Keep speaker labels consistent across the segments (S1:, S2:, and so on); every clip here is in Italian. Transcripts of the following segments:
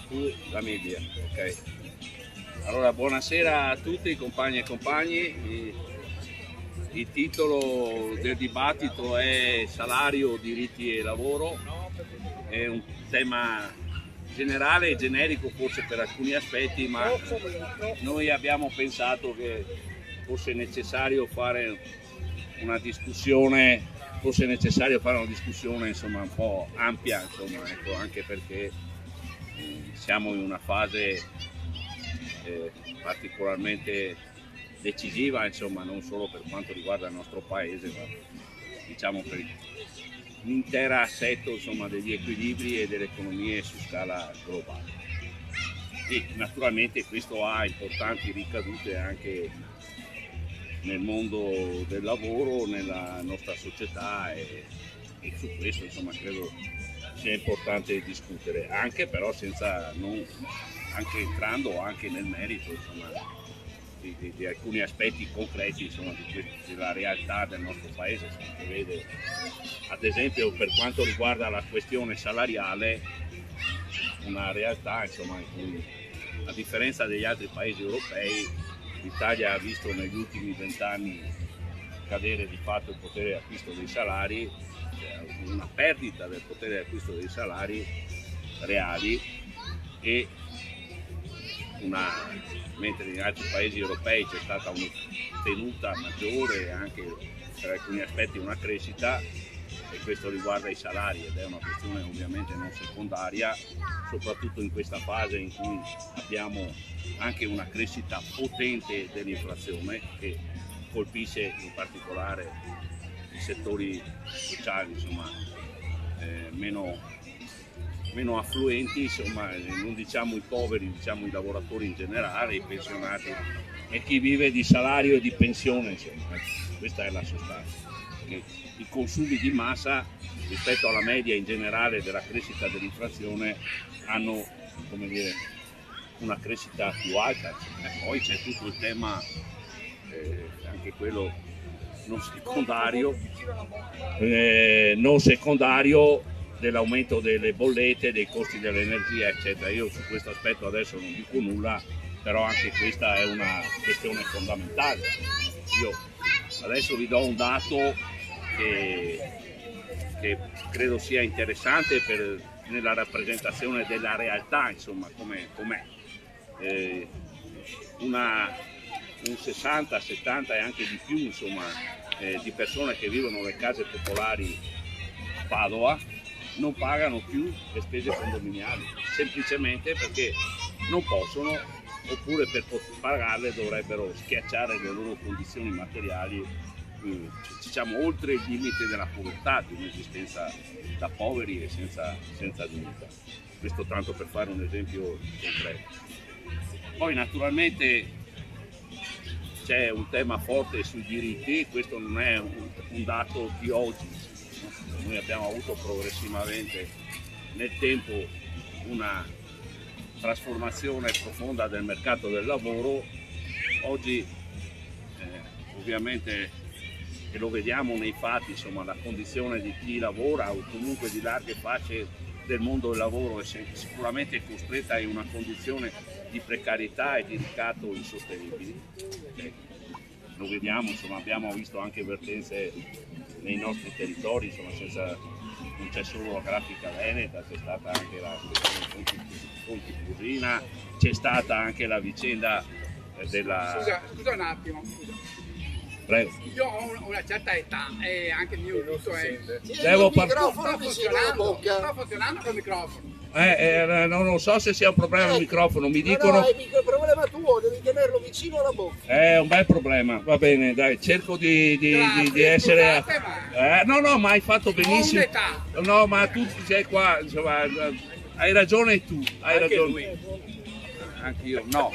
S1: tu la media, ok? Allora, buonasera a tutti, compagni e compagni. Il titolo del dibattito è salario, diritti e lavoro. È un tema generale e generico forse per alcuni aspetti, ma noi abbiamo pensato che fosse necessario fare una discussione, insomma, un po' ampia, insomma, ecco, anche perché siamo in una fase particolarmente decisiva, insomma, non solo per quanto riguarda il nostro paese, ma diciamo per l'intero assetto, insomma, degli equilibri e delle economie su scala globale. E naturalmente questo ha importanti ricadute anche nel mondo del lavoro, nella nostra società e su questo, insomma, credo sia importante discutere, anche però anche entrando anche nel merito, insomma, di alcuni aspetti concreti, insomma, della realtà del nostro paese. Si vede, ad esempio, per quanto riguarda la questione salariale, una realtà, insomma, in cui, a differenza degli altri paesi europei, l'Italia ha visto negli ultimi 20 anni cadere di fatto il potere di acquisto dei salari, una perdita del potere di acquisto dei salari reali, e mentre negli altri paesi europei c'è stata una tenuta maggiore e anche per alcuni aspetti una crescita, e questo riguarda i salari ed è una questione ovviamente non secondaria, soprattutto in questa fase in cui abbiamo anche una crescita potente dell'inflazione che colpisce in particolare i settori sociali, insomma, meno affluenti, insomma, non diciamo i poveri, diciamo i lavoratori in generale, i pensionati e chi vive di salario e di pensione, insomma. Questa è la sostanza. I consumi di massa rispetto alla media in generale della crescita dell'inflazione hanno, come dire, una crescita più alta, insomma. Poi c'è tutto il tema, anche quello non secondario, dell'aumento delle bollette, dei costi dell'energia, eccetera. Io su questo aspetto adesso non dico nulla, però anche questa è una questione fondamentale. Io adesso vi do un dato che credo sia interessante nella rappresentazione della realtà, insomma, com'è. Un 60, 70 e anche di più, insomma, di persone che vivono nelle case popolari a Padova non pagano più le spese condominiali, semplicemente perché non possono, oppure per pagarle dovrebbero schiacciare le loro condizioni materiali, diciamo, oltre il limite della povertà, di un'esistenza da poveri e senza dignità. Questo tanto per fare un esempio concreto. Poi naturalmente c'è un tema forte sui diritti, questo non è un dato di oggi. Noi abbiamo avuto progressivamente nel tempo una trasformazione profonda del mercato del lavoro. Oggi ovviamente, e lo vediamo nei fatti, insomma, la condizione di chi lavora o comunque di larghe fasce del mondo del lavoro è sicuramente costretta in una condizione di precarietà e di ricatto insostenibili. Lo vediamo, insomma, abbiamo visto anche vertenze nei nostri territori, insomma, non c'è solo la grafica veneta, c'è stata anche la questione Conti Fusina, c'è stata anche la vicenda della...
S2: Scusa un attimo.
S1: Prego.
S2: Io ho una certa età e anche il mio gusto è...
S1: Devo
S2: Sto funzionando col microfono.
S1: Non so se sia un problema il microfono, mi dicono...
S3: No, è il problema tuo, devi tenerlo vicino alla bocca.
S1: È un bel problema, va bene, dai, cerco di essere... No, ma hai fatto benissimo. No, ma tu sei qua, insomma, hai ragione tu, hai
S2: Anche
S1: ragione.
S2: lui.
S1: Anche io, no.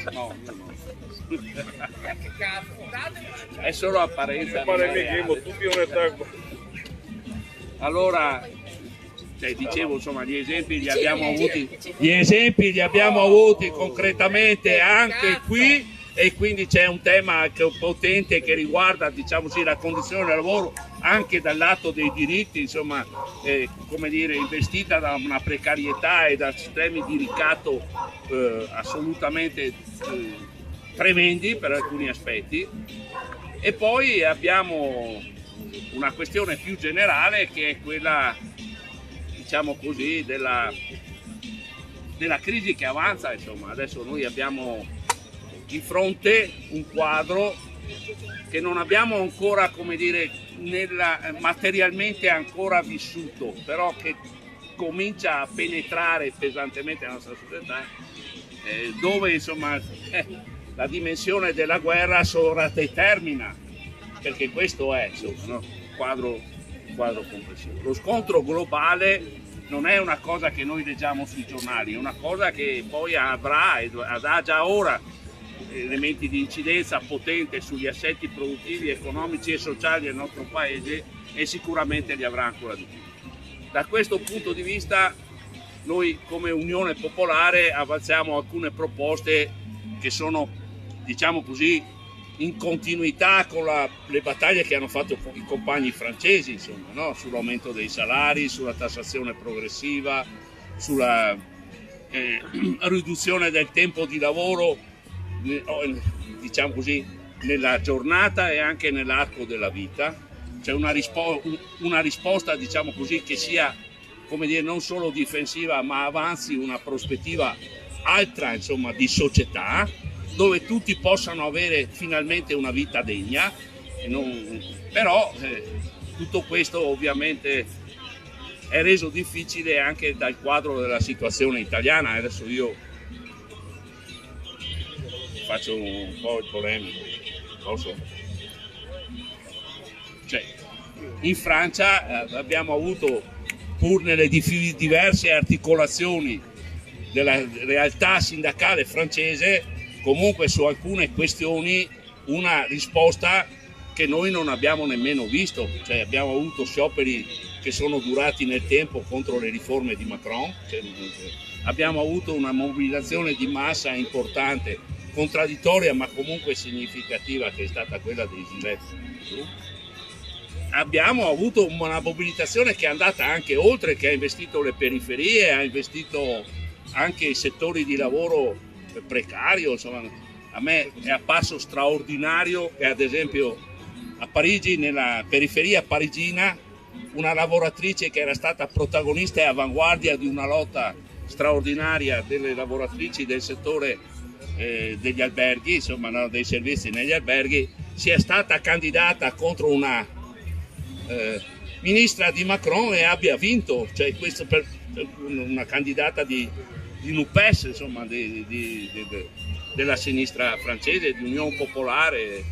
S2: Che cazzo?
S1: È solo apparenza. non è reale. Allora, dicevo, insomma, gli esempi li abbiamo avuti concretamente anche qui e quindi c'è un tema potente che riguarda, diciamo così, la condizione del lavoro anche dal lato dei diritti, insomma, come dire, investita da una precarietà e da sistemi di ricatto assolutamente tremendi per alcuni aspetti. E poi abbiamo una questione più generale che è quella, diciamo così, della crisi che avanza. Insomma, adesso noi abbiamo di fronte un quadro che non abbiamo ancora, come dire, materialmente ancora vissuto, però che comincia a penetrare pesantemente la nostra società, dove insomma la dimensione della guerra sovradetermina, perché questo è, insomma, no? Il quadro complessivo. Lo scontro globale non è una cosa che noi leggiamo sui giornali, è una cosa che poi avrà ed ha già ora elementi di incidenza potente sugli assetti produttivi, economici e sociali del nostro paese, e sicuramente li avrà ancora di più. Da questo punto di vista noi come Unione Popolare avanziamo alcune proposte che sono, diciamo così, in continuità con le battaglie che hanno fatto i compagni francesi, insomma, no? Sull'aumento dei salari, sulla tassazione progressiva, sulla riduzione del tempo di lavoro, diciamo così, nella giornata e anche nell'arco della vita. C'è una risposta, diciamo così, che sia, come dire, non solo difensiva, ma avanzi una prospettiva altra, insomma, di società, dove tutti possano avere finalmente una vita degna, però tutto questo ovviamente è reso difficile anche dal quadro della situazione italiana. Adesso io faccio un po' il polemico, posso? Cioè, in Francia abbiamo avuto, pur nelle diverse articolazioni della realtà sindacale francese, comunque su alcune questioni una risposta che noi non abbiamo nemmeno visto. Cioè, abbiamo avuto scioperi che sono durati nel tempo contro le riforme di Macron, abbiamo avuto una mobilitazione di massa importante, contraddittoria ma comunque significativa, che è stata quella dei Gilets. Abbiamo avuto una mobilitazione che è andata anche oltre, che ha investito le periferie, ha investito anche i settori di lavoro precario. Insomma, a me è apparso straordinario che ad esempio a Parigi, nella periferia parigina, una lavoratrice che era stata protagonista e avanguardia di una lotta straordinaria delle lavoratrici del settore degli alberghi, insomma, no, dei servizi negli alberghi, sia stata candidata contro una ministra di Macron e abbia vinto. Cioè, questo per una candidata di NUPES, insomma, della sinistra francese, di Unione Popolare,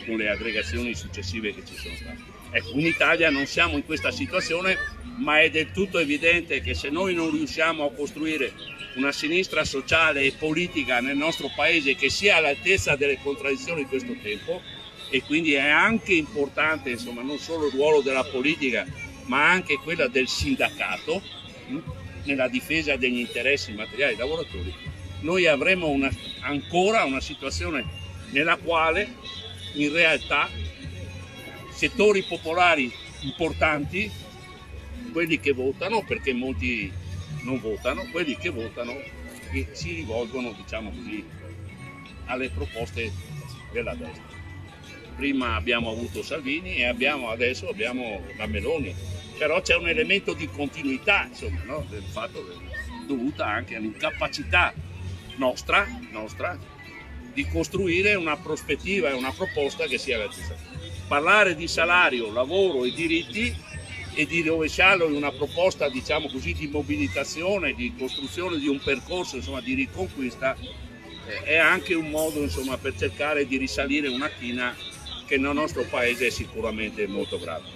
S1: con le aggregazioni successive che ci sono state. Ecco, in Italia non siamo in questa situazione, ma è del tutto evidente che se noi non riusciamo a costruire una sinistra sociale e politica nel nostro paese che sia all'altezza delle contraddizioni di questo tempo, e quindi è anche importante, insomma, non solo il ruolo della politica, ma anche quella del sindacato nella difesa degli interessi materiali dei lavoratori, noi avremo ancora una situazione nella quale in realtà settori popolari importanti, quelli che votano, perché molti non votano, quelli che votano, che si rivolgono, diciamo così, alle proposte della destra. Prima abbiamo avuto Salvini e adesso abbiamo la Meloni, però c'è un elemento di continuità, insomma, no? Del fatto dovuta anche all'incapacità nostra di costruire una prospettiva e una proposta che sia verticale. Parlare di salario, lavoro e diritti e di rovesciarlo in una proposta, diciamo così, di mobilitazione, di costruzione di un percorso, insomma, di riconquista, è anche un modo, insomma, per cercare di risalire una china che nel nostro paese è sicuramente molto grave.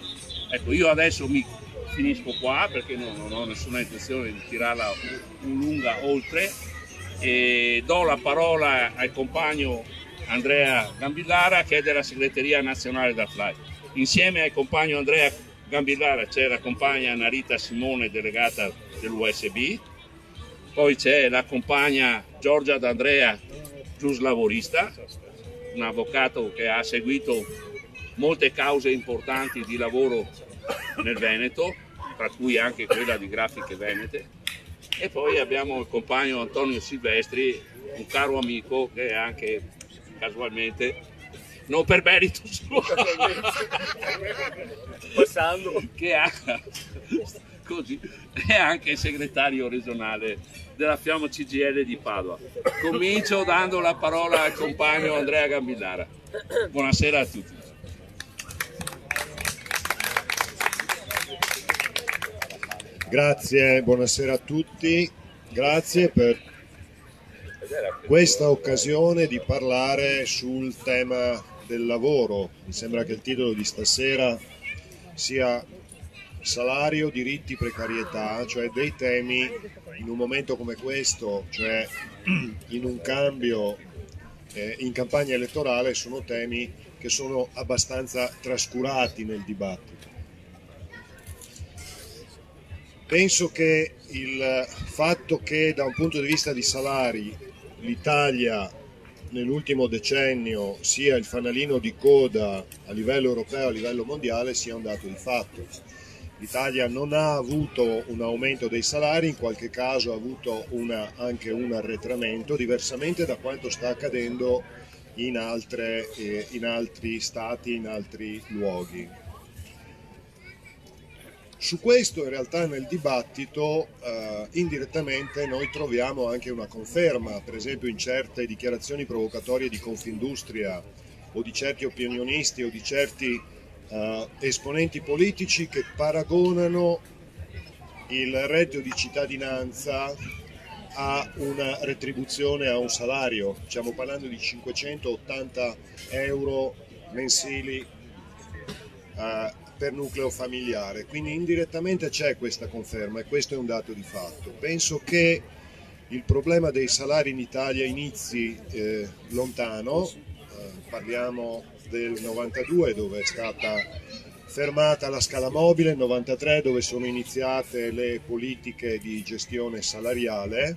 S1: Ecco, io adesso mi finisco qua perché non ho nessuna intenzione di tirarla lunga oltre, e do la parola al compagno Andrea Gambillara, che è della segreteria nazionale da FLAI. Insieme al compagno Andrea Gambillara c'è la compagna Narita Simone, delegata dell'USB. Poi c'è la compagna Giorgia D'Andrea, giuslavorista, un avvocato che ha seguito molte cause importanti di lavoro nel Veneto, tra cui anche quella di Grafiche Venete. E poi abbiamo il compagno Antonio Silvestri, un caro amico che è anche casualmente, non per merito suo,
S3: Passando.
S1: che ha, così, è anche segretario regionale della Fiamma CGIL di Padova. Comincio dando la parola al compagno Andrea Gambinara. Buonasera a tutti.
S4: Grazie, buonasera a tutti, grazie per questa occasione di parlare sul tema del lavoro. Mi sembra che il titolo di stasera sia salario, diritti, precarietà, cioè dei temi in un momento come questo, cioè in un cambio in campagna elettorale, sono temi che sono abbastanza trascurati nel dibattito. Penso che il fatto che da un punto di vista di salari l'Italia nell'ultimo decennio sia il fanalino di coda a livello europeo, a livello mondiale, sia un dato di fatto. L'Italia non ha avuto un aumento dei salari, in qualche caso ha avuto anche un arretramento, diversamente da quanto sta accadendo in altri stati, in altri luoghi. Su questo in realtà nel dibattito indirettamente noi troviamo anche una conferma, per esempio in certe dichiarazioni provocatorie di Confindustria o di certi opinionisti o di certi esponenti politici che paragonano il reddito di cittadinanza a una retribuzione, a un salario. Stiamo parlando di 580 euro mensili per nucleo familiare, quindi indirettamente c'è questa conferma e questo è un dato di fatto. Penso che il problema dei salari in Italia inizi lontano, parliamo del 92 dove è stata fermata la scala mobile, nel 93 dove sono iniziate le politiche di gestione salariale,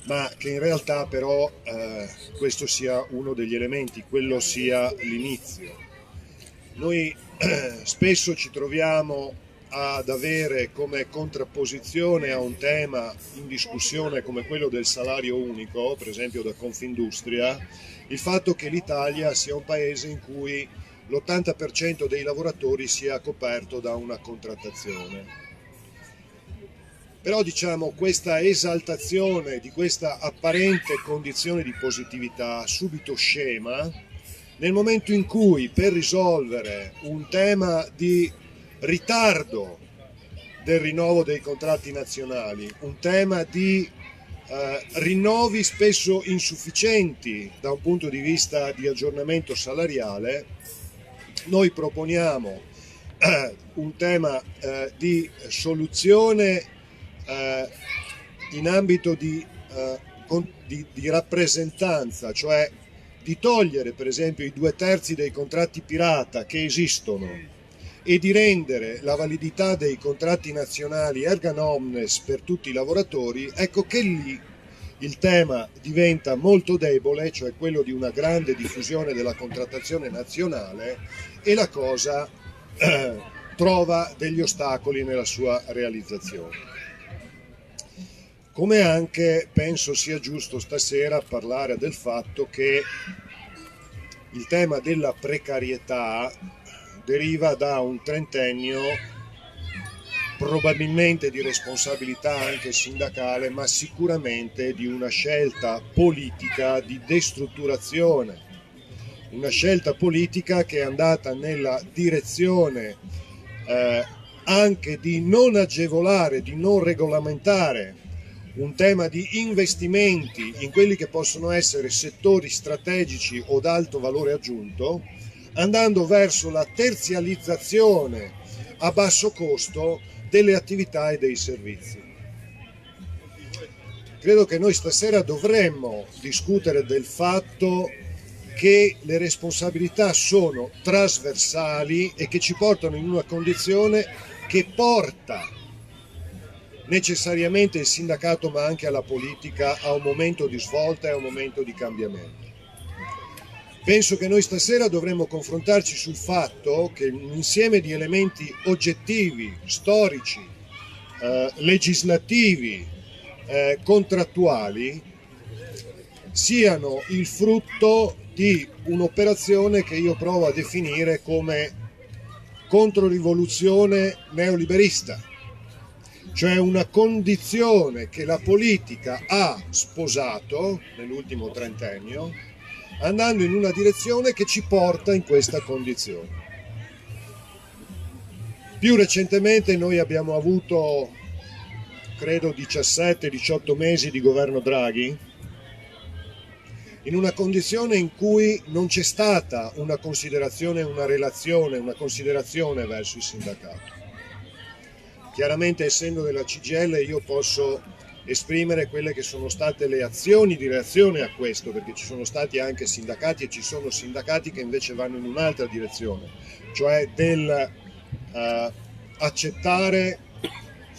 S4: ma che in realtà però questo sia uno degli elementi, quello sia l'inizio. Noi spesso ci troviamo ad avere come contrapposizione a un tema in discussione come quello del salario unico, per esempio da Confindustria, il fatto che l'Italia sia un paese in cui l'80% dei lavoratori sia coperto da una contrattazione. Però diciamo questa esaltazione di questa apparente condizione di positività subito scema nel momento in cui per risolvere un tema di ritardo del rinnovo dei contratti nazionali, un tema di rinnovi spesso insufficienti da un punto di vista di aggiornamento salariale, noi proponiamo un tema di soluzione in ambito di rappresentanza, cioè di togliere per esempio i 2/3 dei contratti pirata che esistono e di rendere la validità dei contratti nazionali erga omnes per tutti i lavoratori, ecco che lì il tema diventa molto debole, cioè quello di una grande diffusione della contrattazione nazionale, e la cosa trova degli ostacoli nella sua realizzazione. Come anche penso sia giusto stasera parlare del fatto che il tema della precarietà deriva da un trentennio probabilmente di responsabilità anche sindacale, ma sicuramente di una scelta politica di destrutturazione, una scelta politica che è andata nella direzione anche di non agevolare, di non regolamentare un tema di investimenti in quelli che possono essere settori strategici o d'alto valore aggiunto, andando verso la terzializzazione a basso costo delle attività e dei servizi. Credo che noi stasera dovremmo discutere del fatto che le responsabilità sono trasversali e che ci portano in una condizione che porta necessariamente il sindacato ma anche alla politica a un momento di svolta e a un momento di cambiamento. Penso che noi stasera dovremmo confrontarci sul fatto che un insieme di elementi oggettivi, storici, legislativi, contrattuali siano il frutto di un'operazione che io provo a definire come controrivoluzione neoliberista, cioè una condizione che la politica ha sposato nell'ultimo trentennio, andando in una direzione che ci porta in questa condizione. Più recentemente noi abbiamo avuto, credo, 17-18 mesi di governo Draghi, in una condizione in cui non c'è stata una considerazione, una relazione, una considerazione verso il sindacato. Chiaramente, essendo della CGIL, io posso esprimere quelle che sono state le azioni di reazione a questo, perché ci sono stati anche sindacati e ci sono sindacati che invece vanno in un'altra direzione, cioè del accettare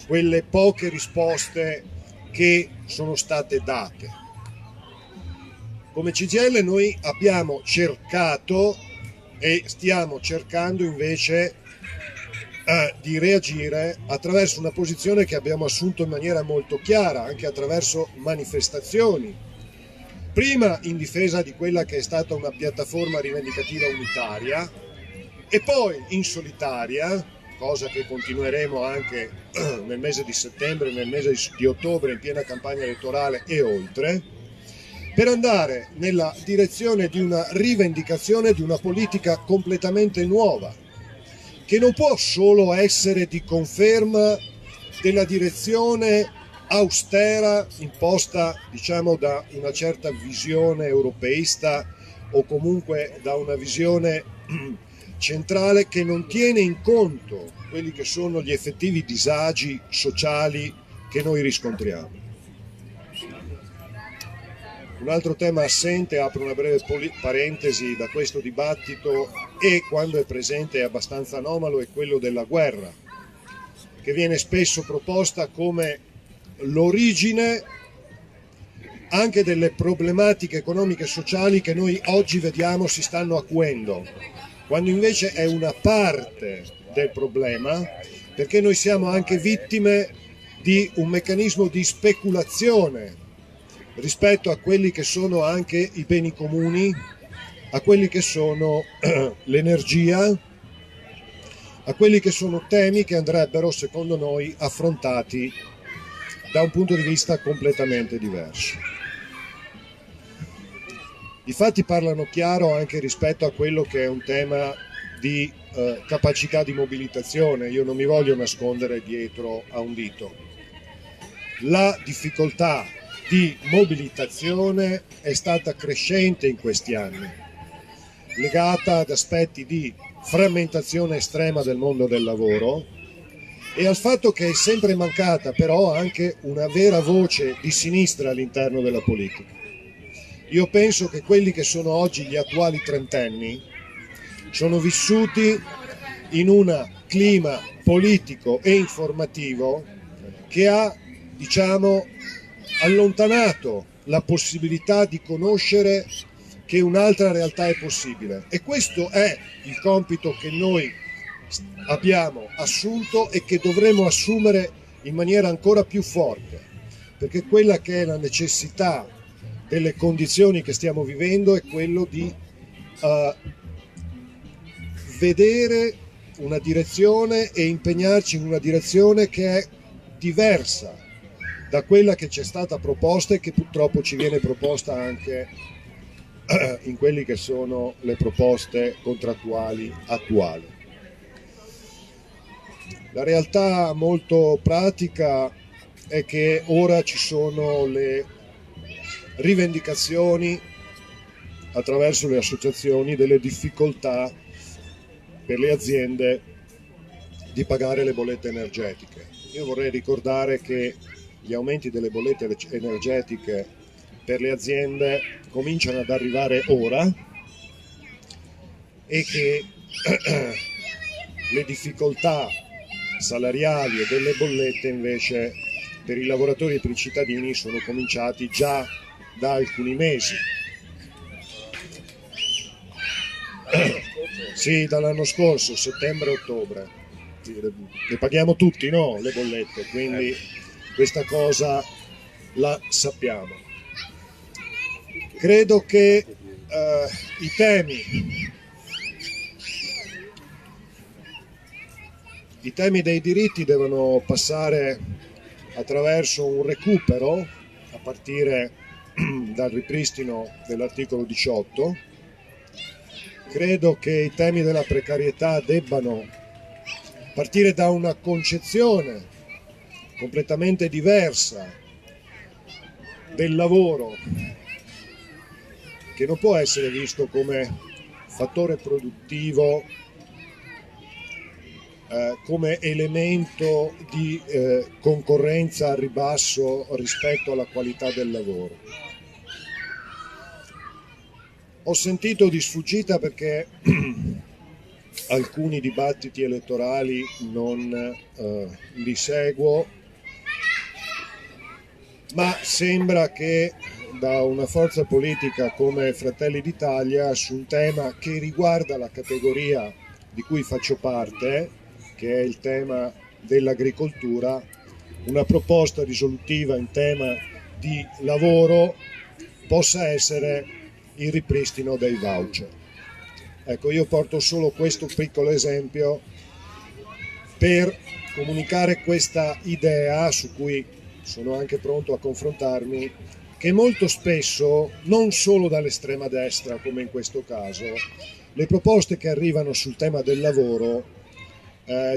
S4: quelle poche risposte che sono state date. Come CGIL noi abbiamo cercato e stiamo cercando invece di reagire attraverso una posizione che abbiamo assunto in maniera molto chiara, anche attraverso manifestazioni, prima in difesa di quella che è stata una piattaforma rivendicativa unitaria e poi in solitaria, cosa che continueremo anche nel mese di settembre, nel mese di ottobre, in piena campagna elettorale e oltre, per andare nella direzione di una rivendicazione di una politica completamente nuova, che non può solo essere di conferma della direzione austera imposta, diciamo, da una certa visione europeista o comunque da una visione centrale che non tiene in conto quelli che sono gli effettivi disagi sociali che noi riscontriamo. Un altro tema assente, apro una breve parentesi da questo dibattito, e quando è presente è abbastanza anomalo, è quello della guerra, che viene spesso proposta come l'origine anche delle problematiche economiche e sociali che noi oggi vediamo si stanno acuendo, quando invece è una parte del problema, perché noi siamo anche vittime di un meccanismo di speculazione rispetto a quelli che sono anche i beni comuni, a quelli che sono l'energia, a quelli che sono temi che andrebbero, secondo noi, affrontati da un punto di vista completamente diverso. I fatti parlano chiaro anche rispetto a quello che è un tema di capacità di mobilitazione. Io non mi voglio nascondere dietro a un dito. La difficoltà di mobilitazione è stata crescente in questi anni, legata ad aspetti di frammentazione estrema del mondo del lavoro e al fatto che è sempre mancata però anche una vera voce di sinistra all'interno della politica. Io penso che quelli che sono oggi gli attuali trentenni sono vissuti in un clima politico e informativo che ha, diciamo, allontanato la possibilità di conoscere che un'altra realtà è possibile, e questo è il compito che noi abbiamo assunto e che dovremo assumere in maniera ancora più forte, perché quella che è la necessità delle condizioni che stiamo vivendo è quello di vedere una direzione e impegnarci in una direzione che è diversa da quella che ci è stata proposta e che purtroppo ci viene proposta anche in quelli che sono le proposte contrattuali attuali. La realtà molto pratica è che ora ci sono le rivendicazioni attraverso le associazioni delle difficoltà per le aziende di pagare le bollette energetiche. Io vorrei ricordare che gli aumenti delle bollette energetiche per le aziende cominciano ad arrivare ora e che le difficoltà salariali e delle bollette invece per i lavoratori e per i cittadini sono cominciati già da alcuni mesi. Sì, dall'anno scorso, settembre-ottobre. Le paghiamo tutti, no? Le bollette, quindi questa cosa la sappiamo. Credo che i temi dei diritti devono passare attraverso un recupero a partire dal ripristino dell'articolo 18. Credo che i temi della precarietà debbano partire da una concezione completamente diversa del lavoro, che non può essere visto come fattore produttivo, come elemento di concorrenza al ribasso rispetto alla qualità del lavoro. Ho sentito di sfuggita, perché alcuni dibattiti elettorali non li seguo, ma sembra che da una forza politica come Fratelli d'Italia, su un tema che riguarda la categoria di cui faccio parte, che è il tema dell'agricoltura, una proposta risolutiva in tema di lavoro possa essere il ripristino dei voucher. Ecco, io porto solo questo piccolo esempio per comunicare questa idea, su cui sono anche pronto a confrontarmi, che molto spesso, non solo dall'estrema destra come in questo caso, le proposte che arrivano sul tema del lavoro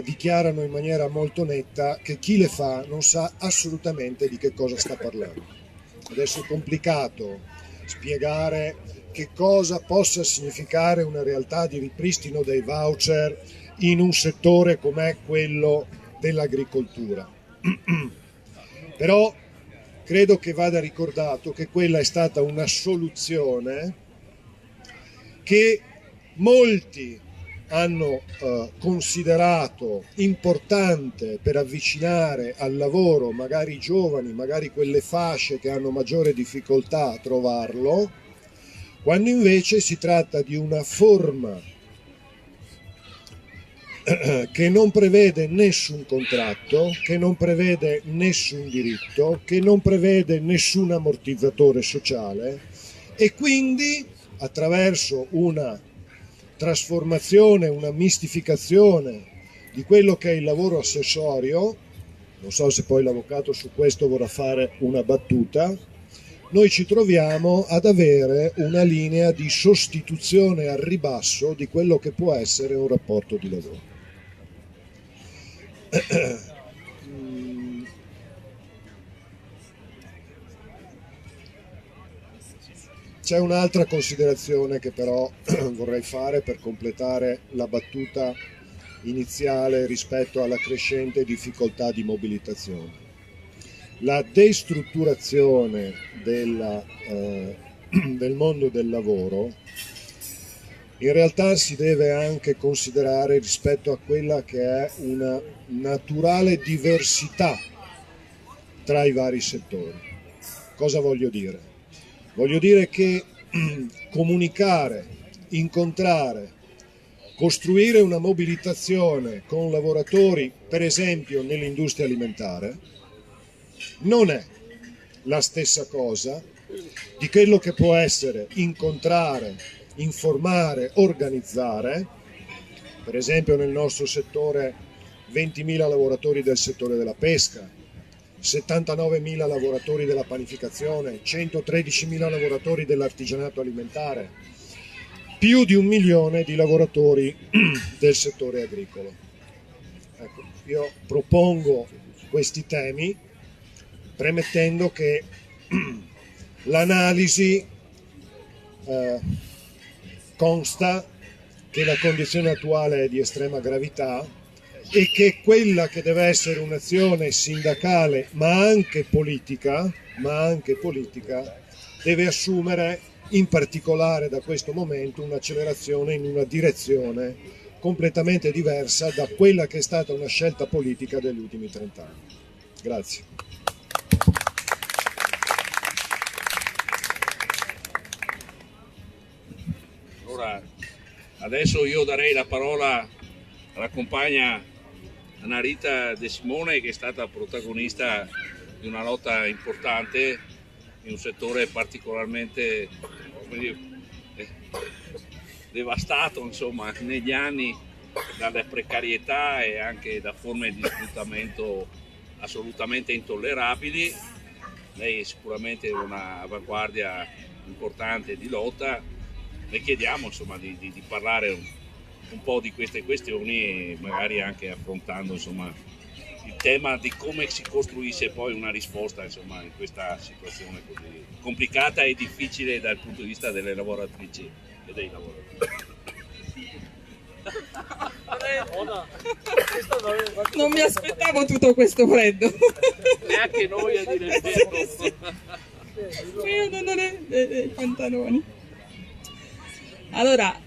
S4: dichiarano in maniera molto netta che chi le fa non sa assolutamente di che cosa sta parlando. Adesso è complicato spiegare che cosa possa significare una realtà di ripristino dei voucher in un settore com'è quello dell'agricoltura. Però credo che vada ricordato che quella è stata una soluzione che molti hanno considerato importante per avvicinare al lavoro magari i giovani, magari quelle fasce che hanno maggiore difficoltà a trovarlo, quando invece si tratta di una forma che non prevede nessun contratto, che non prevede nessun diritto, che non prevede nessun ammortizzatore sociale, e quindi attraverso una trasformazione, una mistificazione di quello che è il lavoro accessorio, non so se poi l'avvocato su questo vorrà fare una battuta, noi ci troviamo ad avere una linea di sostituzione al ribasso di quello che può essere un rapporto di lavoro. C'è un'altra considerazione che però vorrei fare per completare la battuta iniziale rispetto alla crescente difficoltà di mobilitazione. La destrutturazione del mondo del lavoro in realtà si deve anche considerare rispetto a quella che è una naturale diversità tra i vari settori. Cosa voglio dire? Voglio dire che comunicare, incontrare, costruire una mobilitazione con lavoratori, per esempio nell'industria alimentare, non è la stessa cosa di quello che può essere incontrare, informare, organizzare, per esempio nel nostro settore 20.000 lavoratori del settore della pesca, 79.000 lavoratori della panificazione, 113.000 lavoratori dell'artigianato alimentare, più di 1 milione di lavoratori del settore agricolo. Ecco, io propongo questi temi premettendo che l'analisi consta che la condizione attuale è di estrema gravità e che quella che deve essere un'azione sindacale ma anche politica deve assumere in particolare da questo momento un'accelerazione in una direzione completamente diversa da quella che è stata una scelta politica degli ultimi 30 anni. Grazie.
S1: Allora, adesso io darei la parola alla compagna Anarita De Simone, che è stata protagonista di una lotta importante in un settore particolarmente, come dire, devastato, insomma, negli anni dalle precarietà e anche da forme di sfruttamento assolutamente intollerabili. Lei è sicuramente una avanguardia importante di lotta. Le chiediamo, insomma, di parlare un po' di queste questioni, magari anche affrontando, insomma, il tema di come si costruisce poi una risposta, insomma, in questa situazione così complicata e difficile dal punto di vista delle lavoratrici e dei lavoratori.
S5: Non mi aspettavo tutto questo freddo.
S1: Neanche noi a dire il vero.
S5: Io non ho i pantaloni. Allora,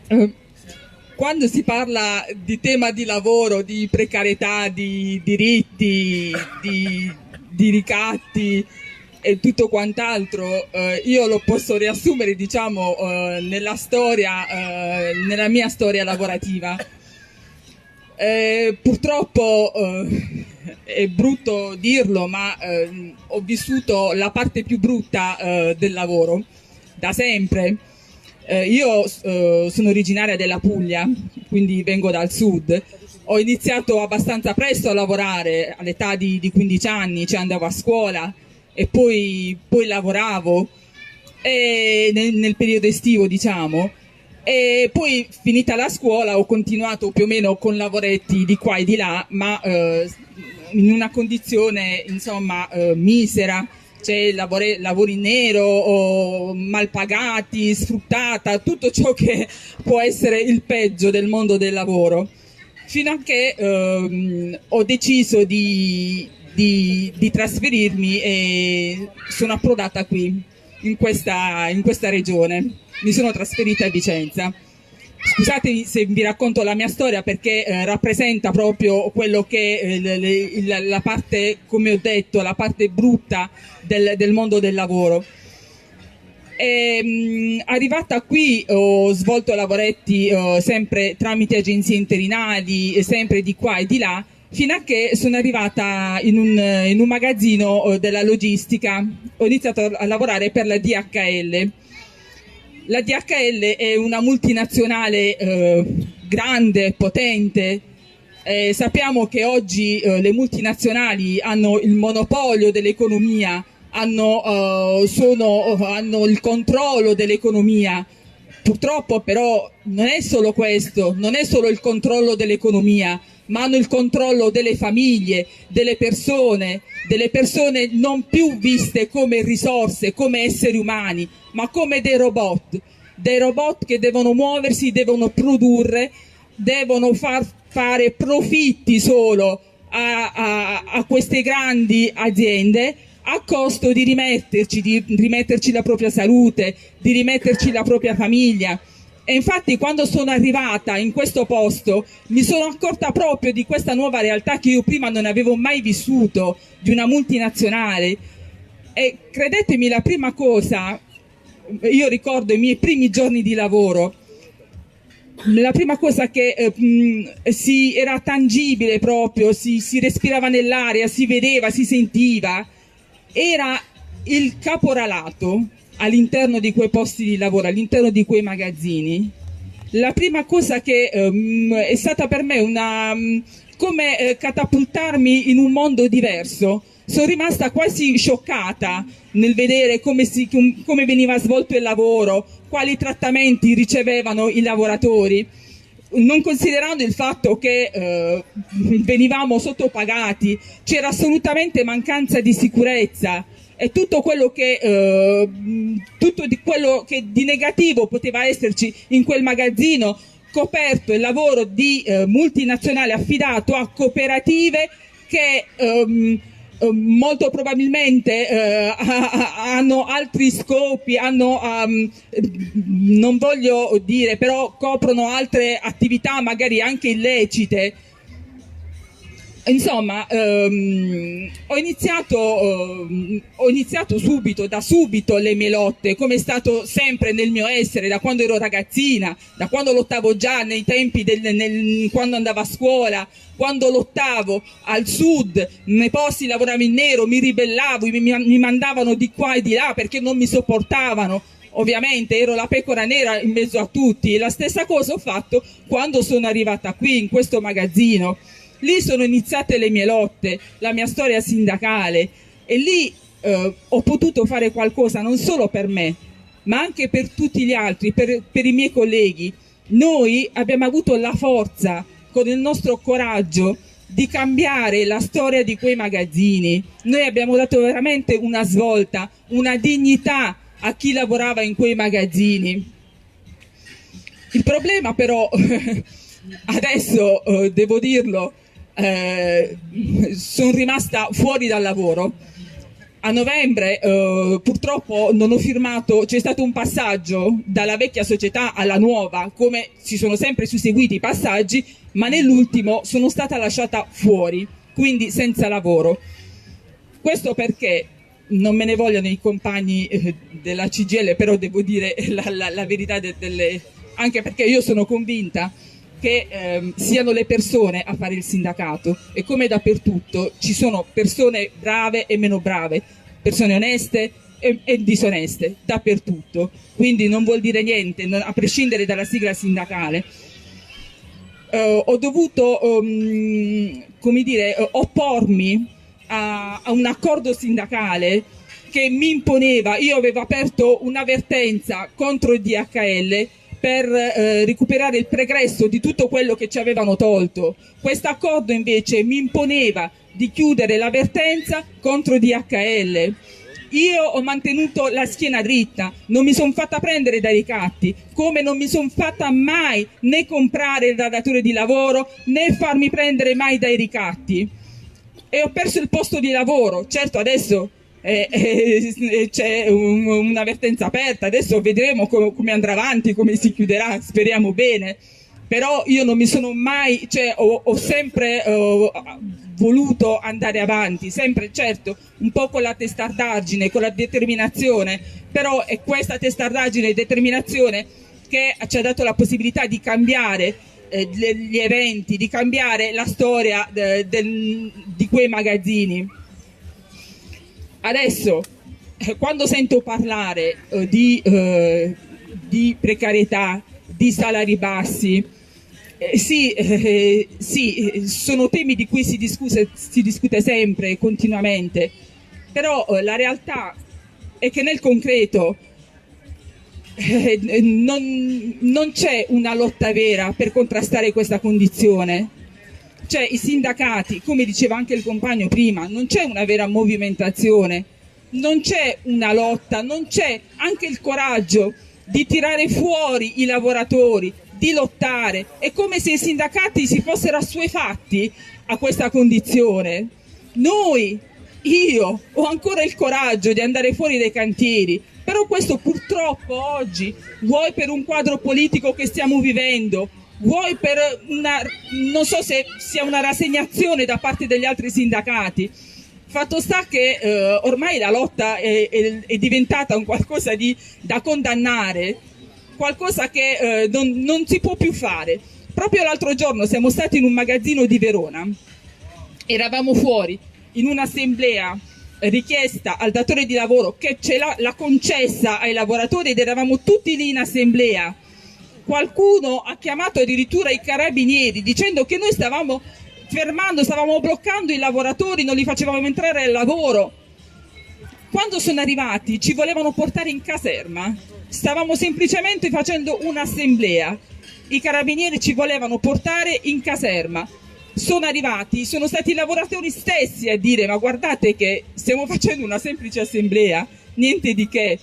S5: quando si parla di tema di lavoro, di precarietà, di diritti, di ricatti e tutto quant'altro, io lo posso riassumere, diciamo, nella mia storia lavorativa. Purtroppo è brutto dirlo, ma ho vissuto la parte più brutta del lavoro da sempre. Io sono originaria della Puglia, quindi vengo dal sud. Ho iniziato abbastanza presto a lavorare, all'età di 15 anni, cioè andavo a scuola e poi lavoravo nel periodo estivo, diciamo. E poi, finita la scuola, ho continuato più o meno con lavoretti di qua e di là, ma in una condizione, insomma, misera. Cioè lavori in nero, o mal pagati, sfruttata, tutto ciò che può essere il peggio del mondo del lavoro, fino a che ho deciso di trasferirmi e sono approdata qui, in questa regione. Mi sono trasferita a Vicenza. Scusatemi se vi racconto la mia storia, perché rappresenta proprio quello che è la parte, come ho detto, la parte brutta del mondo del lavoro. Arrivata qui ho svolto lavoretti sempre tramite agenzie interinali, sempre di qua e di là, fino a che sono arrivata in un magazzino della logistica. Ho iniziato a lavorare per la DHL. La DHL è una multinazionale grande, potente. Sappiamo che oggi le multinazionali hanno il monopolio dell'economia, hanno il controllo dell'economia. Purtroppo però non è solo questo, non è solo il controllo dell'economia, ma hanno il controllo delle famiglie, delle persone non più viste come risorse, come esseri umani, ma come dei robot che devono muoversi, devono produrre, devono fare profitti solo a queste grandi aziende, a costo di rimetterci la propria salute, di rimetterci la propria famiglia. E infatti, quando sono arrivata in questo posto, mi sono accorta proprio di questa nuova realtà che io prima non avevo mai vissuto, di una multinazionale. E credetemi, la prima cosa, io ricordo i miei primi giorni di lavoro, la prima cosa che era tangibile proprio, si respirava nell'aria, si vedeva, si sentiva, era il caporalato all'interno di quei posti di lavoro, all'interno di quei magazzini. La prima cosa che è stata per me come catapultarmi in un mondo diverso. Sono rimasta quasi scioccata nel vedere come veniva svolto il lavoro, quali trattamenti ricevevano i lavoratori, non considerando il fatto che venivamo sottopagati, c'era assolutamente mancanza di sicurezza. E tutto quello che di negativo poteva esserci in quel magazzino, coperto il lavoro di multinazionale affidato a cooperative che molto probabilmente hanno altri scopi, non voglio dire, però coprono altre attività magari anche illecite. Insomma, ho iniziato da subito le mie lotte, come è stato sempre nel mio essere, da quando ero ragazzina, da quando lottavo già nei tempi quando andavo a scuola, quando lottavo al sud, nei posti lavoravo in nero, mi ribellavo, mi mandavano di qua e di là perché non mi sopportavano. Ovviamente ero la pecora nera in mezzo a tutti, e la stessa cosa ho fatto quando sono arrivata qui, in questo magazzino. Lì sono iniziate le mie lotte, la mia storia sindacale, e lì ho potuto fare qualcosa non solo per me, ma anche per tutti gli altri, per i miei colleghi. Noi abbiamo avuto la forza, con il nostro coraggio, di cambiare la storia di quei magazzini. Noi abbiamo dato veramente una svolta, una dignità a chi lavorava in quei magazzini. Il problema però, adesso devo dirlo, sono rimasta fuori dal lavoro. A novembre purtroppo non ho firmato, c'è stato un passaggio dalla vecchia società alla nuova, come si sono sempre susseguiti i passaggi, ma nell'ultimo sono stata lasciata fuori, quindi senza lavoro. Questo perché, non me ne vogliono i compagni della CGIL, però devo dire la verità anche perché io sono convinta che siano le persone a fare il sindacato, e come dappertutto ci sono persone brave e meno brave, persone oneste e disoneste, dappertutto. Quindi non vuol dire niente, a prescindere dalla sigla sindacale. Ho dovuto come dire, oppormi a un accordo sindacale che mi imponeva. Io avevo aperto un'avvertenza contro il DHL per recuperare il pregresso di tutto quello che ci avevano tolto. Questo accordo invece mi imponeva di chiudere l'avvertenza contro DHL. Io ho mantenuto la schiena dritta, non mi sono fatta prendere dai ricatti, come non mi sono fatta mai né comprare il datore di lavoro né farmi prendere mai dai ricatti. E ho perso il posto di lavoro. Certo, adesso c'è un'avvertenza aperta, adesso vedremo come andrà avanti, come si chiuderà, speriamo bene. Però io non mi sono mai, ho sempre voluto andare avanti, sempre, certo, un po' con la testardaggine, con la determinazione, però è questa testardaggine e determinazione che ci ha dato la possibilità di cambiare gli eventi, di cambiare la storia di quei magazzini. Adesso, quando sento parlare di precarietà, di salari bassi, sì, sono temi di cui si discute sempre, continuamente, però la realtà è che nel concreto non c'è una lotta vera per contrastare questa condizione. Cioè, i sindacati, come diceva anche il compagno prima, non c'è una vera movimentazione, non c'è una lotta, non c'è anche il coraggio di tirare fuori i lavoratori, di lottare. È come se i sindacati si fossero assuefatti a questa condizione. Io ho ancora il coraggio di andare fuori dai cantieri, però questo purtroppo oggi, vuoi per un quadro politico che stiamo vivendo, vuoi per non so se sia una rassegnazione da parte degli altri sindacati, fatto sta che ormai la lotta è diventata un qualcosa da condannare, qualcosa che non si può più fare. Proprio l'altro giorno siamo stati in un magazzino di Verona, eravamo fuori in un'assemblea richiesta al datore di lavoro che ce l'ha concessa ai lavoratori, ed eravamo tutti lì in assemblea. Qualcuno ha chiamato addirittura i carabinieri dicendo che noi stavamo bloccando i lavoratori, non li facevamo entrare al lavoro. Quando sono arrivati ci volevano portare in caserma, stavamo semplicemente facendo un'assemblea, i carabinieri ci volevano portare in caserma. Sono arrivati, sono stati i lavoratori stessi a dire: ma guardate che stiamo facendo una semplice assemblea, niente di che.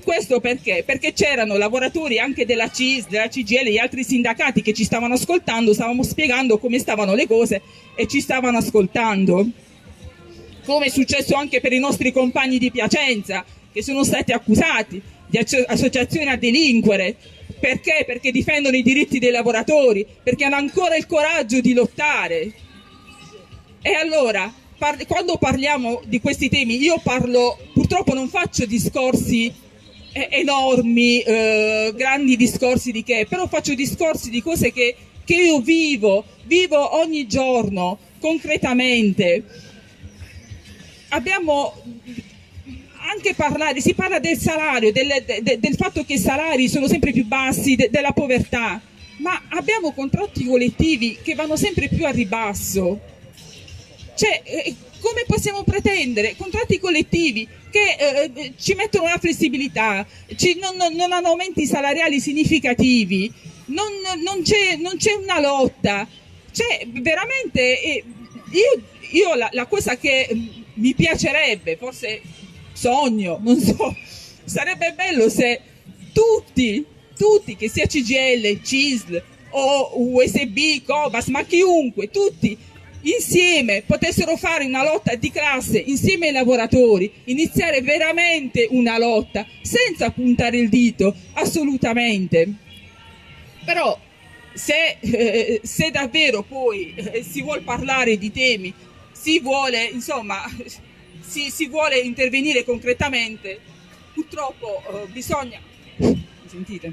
S5: Questo perché? Perché c'erano lavoratori anche della CIS, della CGIL, e altri sindacati che ci stavano ascoltando, stavamo spiegando come stavano le cose e ci stavano ascoltando. Come è successo anche per i nostri compagni di Piacenza, che sono stati accusati di associazione a delinquere. Perché? Perché difendono i diritti dei lavoratori, perché hanno ancora il coraggio di lottare. E allora, quando parliamo di questi temi, io parlo, purtroppo non faccio discorsi enormi, grandi discorsi di che, però faccio discorsi di cose che io vivo ogni giorno, concretamente. Abbiamo anche si parla del salario, del fatto che i salari sono sempre più bassi, della povertà, ma abbiamo contratti collettivi che vanno sempre più a ribasso. Cioè, come possiamo pretendere contratti collettivi che ci mettono la flessibilità, non hanno aumenti salariali significativi, non c'è una lotta? Cioè, veramente, io la cosa che mi piacerebbe, forse sogno, non so, sarebbe bello se tutti, che sia CGIL, CISL o USB, Cobas, ma chiunque, tutti insieme potessero fare una lotta di classe insieme ai lavoratori, iniziare veramente una lotta senza puntare il dito, assolutamente. Però se davvero poi si vuole parlare di temi, si vuole intervenire concretamente, purtroppo bisogna... Mi sentite?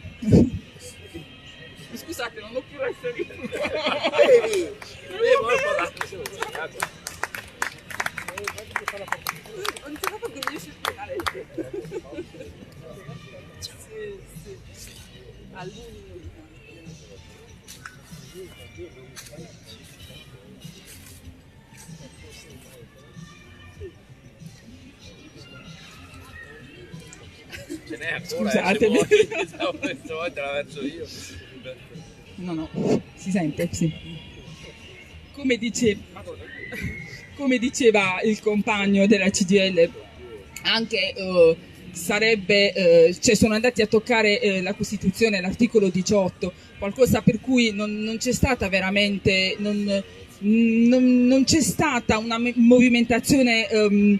S5: Scusate, non ho più resto. Non ce la faccio, non riesco a spiegare.
S1: Ce n'è ancora,
S5: scusatemi.
S1: Questa volta la verso io.
S5: No, si sente, sì. Come diceva il compagno della CGIL, anche sono andati a toccare la Costituzione, l'articolo 18, qualcosa per cui non c'è stata veramente, non c'è stata una movimentazione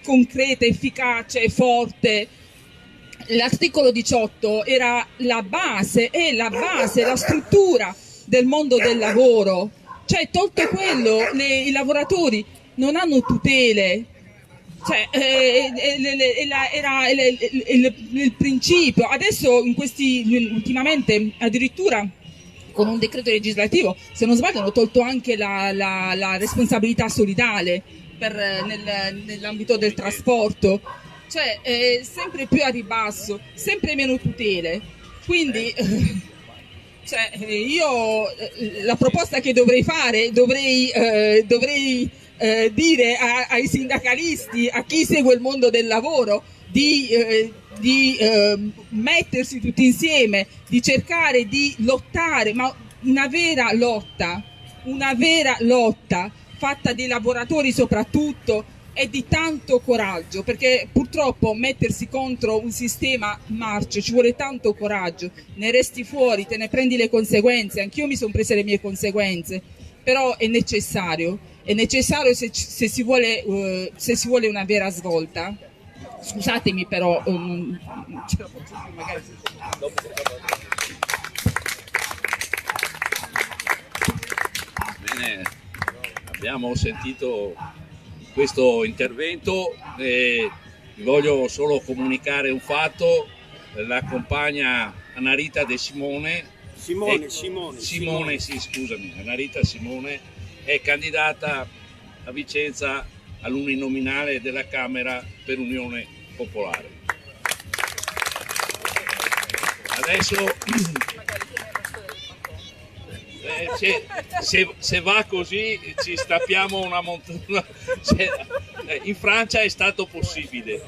S5: concreta, efficace, forte. L'articolo 18 era la base, la struttura del mondo del lavoro. Cioè, tolto quello, i lavoratori non hanno tutele. Cioè, era il principio. Adesso, ultimamente, addirittura con un decreto legislativo, se non sbaglio, hanno tolto anche la responsabilità solidale nell'ambito del trasporto. Cioè, sempre più a ribasso, sempre meno tutele. Quindi, io la proposta che dovrei fare, dovrei dire ai sindacalisti, a chi segue il mondo del lavoro, di mettersi tutti insieme, di cercare di lottare, ma una vera lotta fatta di lavoratori soprattutto, e di tanto coraggio, perché purtroppo mettersi contro un sistema marcio ci vuole tanto coraggio, ne resti fuori, te ne prendi le conseguenze, anch'io mi sono prese le mie conseguenze, però è necessario se si vuole una vera svolta. Scusatemi, però non ce la faccio più, magari.
S1: Bene, abbiamo sentito questo intervento e vi voglio solo comunicare un fatto: la compagna Anarita De Simone, Anarita Simone è candidata a Vicenza all'uninominale della Camera per Unione Popolare. Adesso se va così ci stappiamo una montagna. In Francia è stato possibile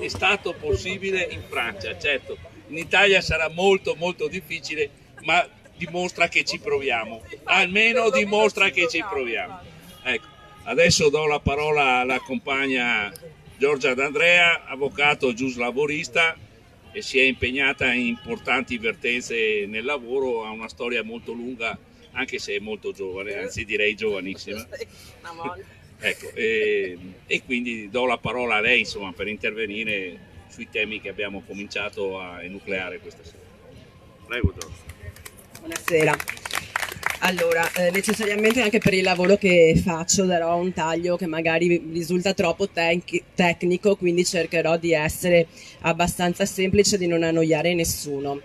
S1: in Francia, certo. In Italia sarà molto molto difficile, ma dimostra che ci proviamo, almeno dimostra che ci proviamo. Ecco, adesso do la parola alla compagna Giorgia D'Andrea, avvocato giuslavorista, e si è impegnata in importanti vertenze nel lavoro, ha una storia molto lunga, anche se è molto giovane, anzi direi giovanissima. Ecco, e quindi do la parola a lei, insomma, per intervenire sui temi che abbiamo cominciato a enucleare questa sera. Prego, Giorgia.
S6: Buonasera. Allora, necessariamente anche per il lavoro che faccio darò un taglio che magari risulta troppo tecnico, quindi cercherò di essere abbastanza semplice e di non annoiare nessuno.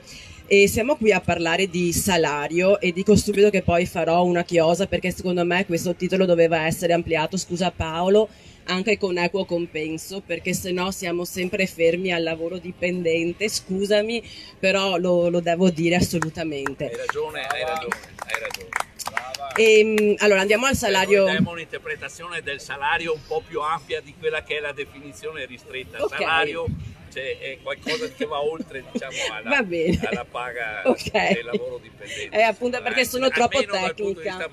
S6: E siamo qui a parlare di salario e dico subito che poi farò una chiosa perché secondo me questo titolo doveva essere ampliato, scusa Paolo, anche con equo compenso, perché se no siamo sempre fermi al lavoro dipendente, scusami, però lo devo dire assolutamente.
S1: Hai ragione.
S6: Allora andiamo al salario.
S1: Noi diamo un'interpretazione del salario un po' più ampia di quella che è la definizione ristretta.
S6: Okay.
S1: Salario è qualcosa che va oltre, diciamo, alla paga del lavoro dipendente.
S6: Appunto perché sono troppo tecnica.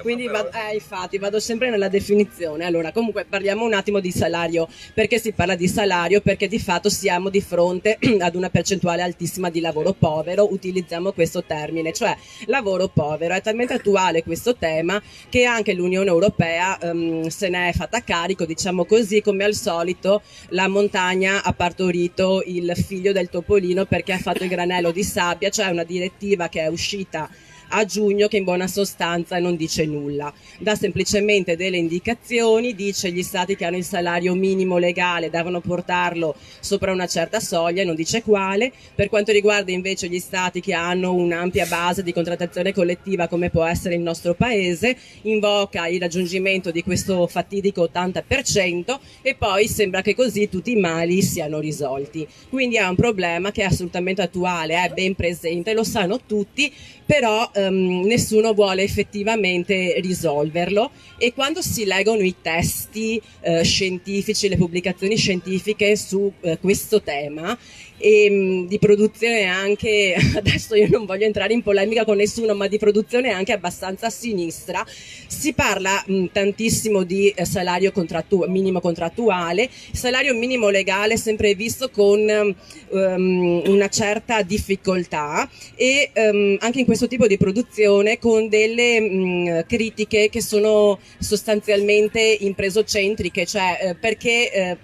S6: Quindi infatti vado sempre nella definizione. Allora, comunque parliamo un attimo di salario. Perché si parla di salario? Perché di fatto siamo di fronte ad una percentuale altissima di lavoro povero, utilizziamo questo termine, cioè lavoro povero. È talmente attuale questo tema che anche l'Unione Europea se ne è fatta carico, diciamo così, come al solito la montagna ha partorito il figlio del topolino perché ha fatto il granello di sabbia, cioè una direttiva che è uscita a giugno che in buona sostanza non dice nulla, dà semplicemente delle indicazioni, dice gli stati che hanno il salario minimo legale devono portarlo sopra una certa soglia, non dice quale. Per quanto riguarda invece gli stati che hanno un'ampia base di contrattazione collettiva come può essere il nostro paese, invoca il raggiungimento di questo fatidico 80% e poi sembra che così tutti i mali siano risolti. Quindi è un problema che è assolutamente attuale, è ben presente, lo sanno tutti, però nessuno vuole effettivamente risolverlo e quando si leggono i testi scientifici, le pubblicazioni scientifiche su questo tema e di produzione anche, adesso io non voglio entrare in polemica con nessuno, ma di produzione anche abbastanza a sinistra, si parla tantissimo di salario minimo contrattuale, salario minimo legale sempre visto con una certa difficoltà e anche in questo tipo di produzione con delle critiche che sono sostanzialmente impresocentriche, cioè perché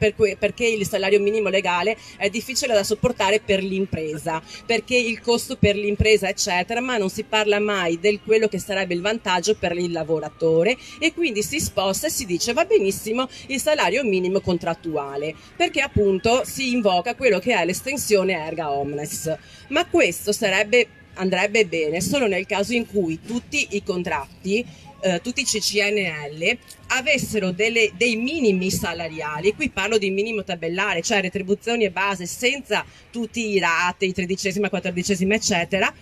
S6: il salario minimo legale è difficile da sopportare per l'impresa, perché il costo per l'impresa eccetera, ma non si parla mai del quello che sarebbe il vantaggio per il lavoratore e quindi si sposta e si dice va benissimo il salario minimo contrattuale, perché appunto si invoca quello che è l'estensione erga omnes, ma questo andrebbe bene solo nel caso in cui tutti i contratti, tutti i CCNL avessero dei minimi salariali, qui parlo di minimo tabellare, cioè retribuzioni e base senza tutti i rate, i 13esima, 14esima eccetera,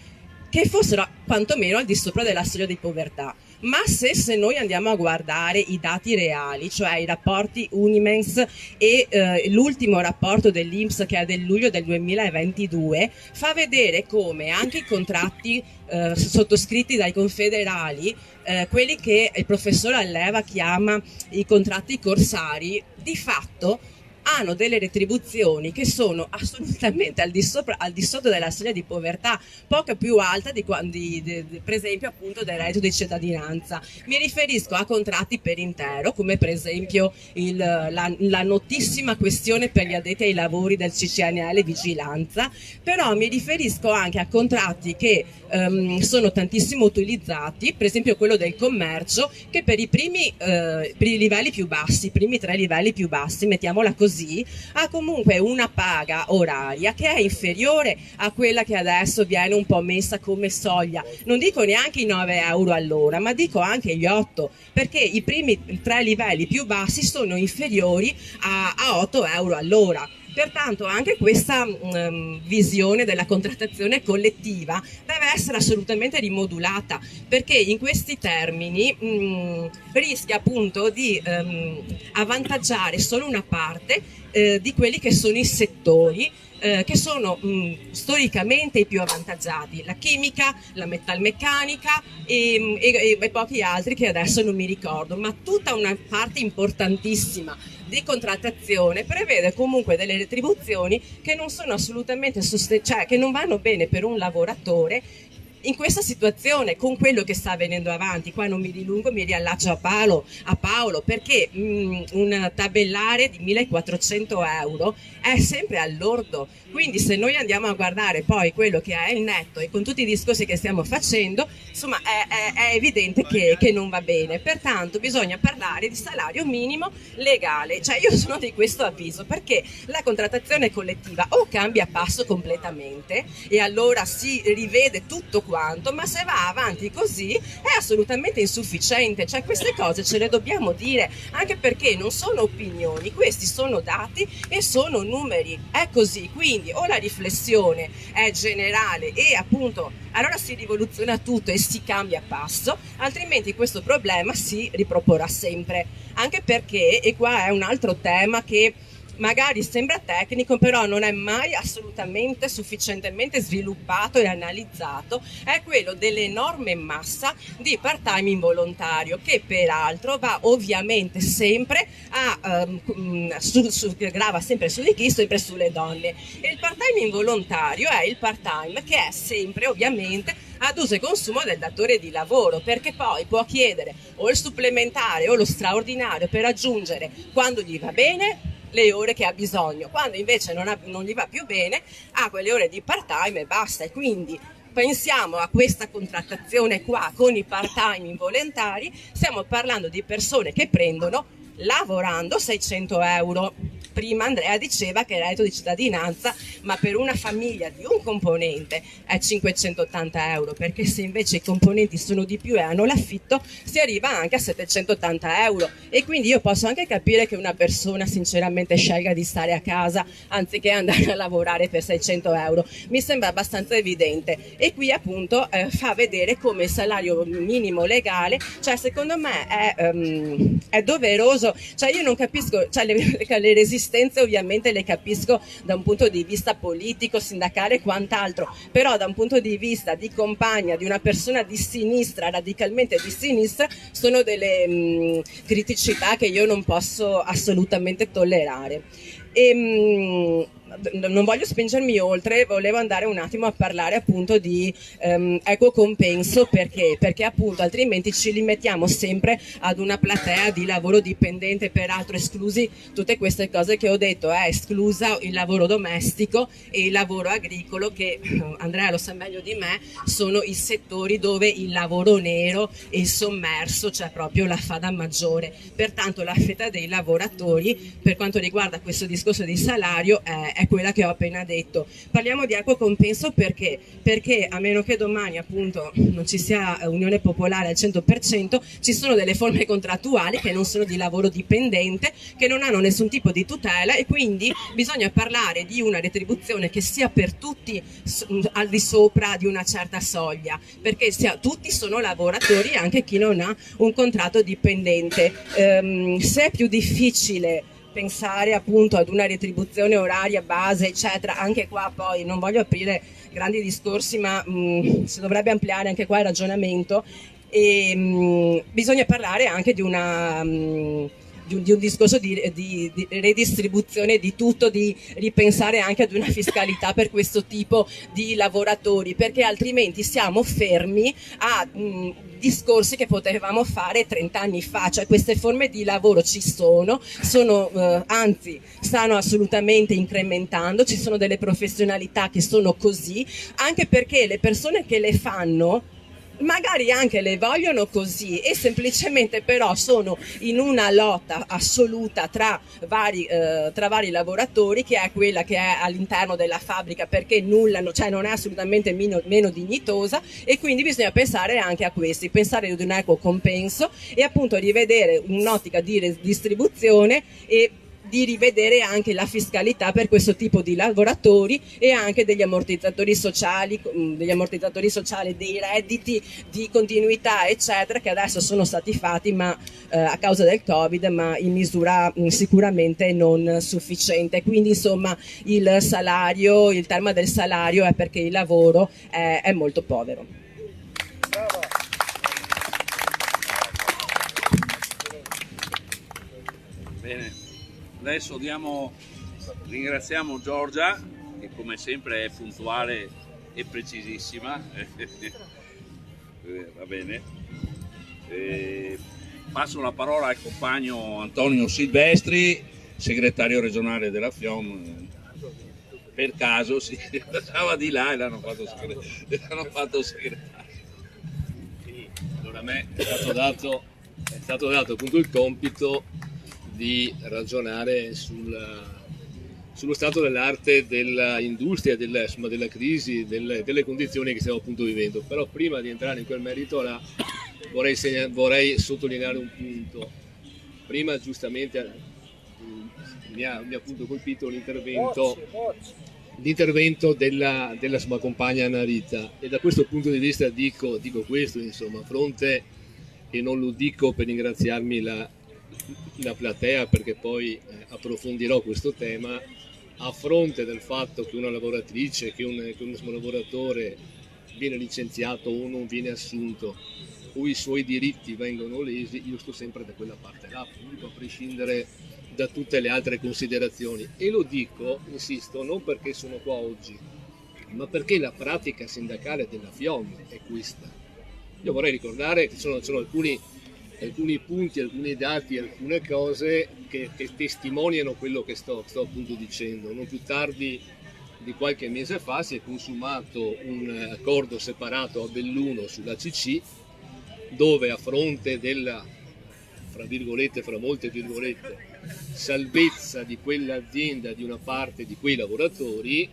S6: che fossero quantomeno al di sopra della soglia di povertà. Ma se noi andiamo a guardare i dati reali, cioè i rapporti Unimens e l'ultimo rapporto dell'INPS che è del luglio del 2022, fa vedere come anche i contratti sottoscritti dai confederali, quelli che il professor Alleva chiama i contratti corsari, di fatto hanno delle retribuzioni che sono assolutamente al di sotto della soglia di povertà, poco più alta per esempio appunto del reddito di cittadinanza. Mi riferisco a contratti per intero, come per esempio la notissima questione per gli addetti ai lavori del CCNL Vigilanza, però mi riferisco anche a contratti che sono tantissimo utilizzati, per esempio quello del commercio, che per i primi livelli più bassi, i primi 3 livelli più bassi, mettiamola così, ha comunque una paga oraria che è inferiore a quella che adesso viene un po' messa come soglia. Non dico neanche i 9 euro all'ora, ma dico anche gli 8, perché i primi 3 livelli più bassi sono inferiori a 8 euro all'ora. Pertanto anche questa visione della contrattazione collettiva deve essere assolutamente rimodulata, perché in questi termini rischia appunto di avvantaggiare solo una parte di quelli che sono i settori che sono storicamente i più avvantaggiati, la chimica, la metalmeccanica e pochi altri che adesso non mi ricordo, ma tutta una parte importantissima di contrattazione prevede comunque delle retribuzioni che non sono assolutamente cioè che non vanno bene per un lavoratore in questa situazione, con quello che sta avvenendo avanti, qua non mi dilungo, mi riallaccio a Paolo, perché un tabellare di 1.400 euro è sempre all'ordo, quindi se noi andiamo a guardare poi quello che è il netto e con tutti i discorsi che stiamo facendo, insomma è evidente che non va bene, pertanto bisogna parlare di salario minimo legale, cioè io sono di questo avviso, perché la contrattazione collettiva o cambia passo completamente e allora si rivede tutto quanto, ma se va avanti così è assolutamente insufficiente, cioè queste cose ce le dobbiamo dire, anche perché non sono opinioni, questi sono dati e sono numeri, è così, quindi o la riflessione è generale e appunto allora si rivoluziona tutto e si cambia passo, altrimenti questo problema si riproporrà sempre, anche perché, e qua è un altro tema che magari sembra tecnico, però non è mai assolutamente sufficientemente sviluppato e analizzato, è quello dell'enorme massa di part-time involontario, che peraltro va ovviamente sempre grava sempre su di chi? Sempre sulle donne. E il part-time involontario è il part-time che è sempre ovviamente ad uso e consumo del datore di lavoro, perché poi può chiedere o il supplementare o lo straordinario per aggiungere quando gli va bene le ore che ha bisogno, quando invece non gli va più bene ha quelle ore di part time e basta. E quindi pensiamo a questa contrattazione qua con i part time involontari, stiamo parlando di persone che prendono lavorando 600 euro. Prima Andrea diceva che il reddito di cittadinanza, ma per una famiglia di un componente è 580 euro, perché se invece i componenti sono di più e hanno l'affitto si arriva anche a 780 euro. E quindi io posso anche capire che una persona sinceramente scelga di stare a casa anziché andare a lavorare per 600 euro, mi sembra abbastanza evidente. E qui appunto fa vedere come il salario minimo legale, cioè secondo me è doveroso, cioè io non capisco, cioè le resistenze ovviamente le capisco da un punto di vista politico, sindacale e quant'altro, però da un punto di vista di compagna di una persona di sinistra, radicalmente di sinistra, sono delle criticità che io non posso assolutamente tollerare. Non voglio spingermi oltre, volevo andare un attimo a parlare appunto di equo compenso, perché appunto altrimenti ci limitiamo sempre ad una platea di lavoro dipendente, peraltro esclusi tutte queste cose che ho detto, esclusa il lavoro domestico e il lavoro agricolo, che Andrea lo sa meglio di me, sono i settori dove il lavoro nero e il sommerso c'è proprio la fada maggiore, pertanto la fetta dei lavoratori per quanto riguarda questo discorso di salario è quella che ho appena detto. Parliamo di equo compenso perché a meno che domani appunto non ci sia unione popolare al 100%, ci sono delle forme contrattuali che non sono di lavoro dipendente, che non hanno nessun tipo di tutela, e quindi bisogna parlare di una retribuzione che sia per tutti al di sopra di una certa soglia, perché tutti sono lavoratori, anche chi non ha un contratto dipendente. Se è più difficile pensare appunto ad una retribuzione oraria base eccetera, anche qua poi non voglio aprire grandi discorsi, ma si dovrebbe ampliare anche qua il ragionamento, e bisogna parlare anche di un discorso di redistribuzione di tutto, di ripensare anche ad una fiscalità per questo tipo di lavoratori, perché altrimenti siamo fermi a discorsi che potevamo fare 30 anni fa, cioè queste forme di lavoro ci sono anzi stanno assolutamente incrementando, ci sono delle professionalità che sono così, anche perché le persone che le fanno magari anche le vogliono così, e semplicemente però sono in una lotta assoluta tra vari lavoratori, che è quella che è all'interno della fabbrica, perché cioè non è assolutamente meno dignitosa, e quindi bisogna pensare anche a questi, pensare ad un equo compenso e appunto rivedere un'ottica di distribuzione e di rivedere anche la fiscalità per questo tipo di lavoratori, e anche degli ammortizzatori sociali, dei redditi di continuità eccetera, che adesso sono stati fatti ma a causa del Covid, ma in misura sicuramente non sufficiente. Quindi insomma il tema del salario è perché il lavoro è molto povero.
S1: Bene. Adesso ringraziamo Giorgia, che come sempre è puntuale e precisissima. Va bene. Passo la parola al compagno Antonio Silvestri, segretario regionale della FIOM. Per caso si passava di là e l'hanno fatto segretario.
S7: Allora, a me è stato dato appunto il compito di ragionare sullo stato dell'arte dell'industria, della crisi, delle condizioni che stiamo appunto vivendo. Però prima di entrare in quel merito là, vorrei sottolineare un punto. Prima giustamente mi ha appunto colpito l'intervento della sua compagna Narita, e da questo punto di vista dico questo, insomma, a fronte, e non lo dico per ringraziarmi la platea, perché poi approfondirò questo tema, a fronte del fatto che una lavoratrice, che un lavoratore viene licenziato o non viene assunto, o i suoi diritti vengono lesi, io sto sempre da quella parte là, a prescindere da tutte le altre considerazioni. E lo dico, insisto, non perché sono qua oggi, ma perché la pratica sindacale della FIOM è questa. Io vorrei ricordare che sono alcuni punti, alcuni dati, alcune cose che testimoniano quello che sto appunto dicendo. Non più tardi di qualche mese fa si è consumato un accordo separato a Belluno sulla CC, dove a fronte della, fra molte virgolette, salvezza di quell'azienda, di una parte di quei lavoratori,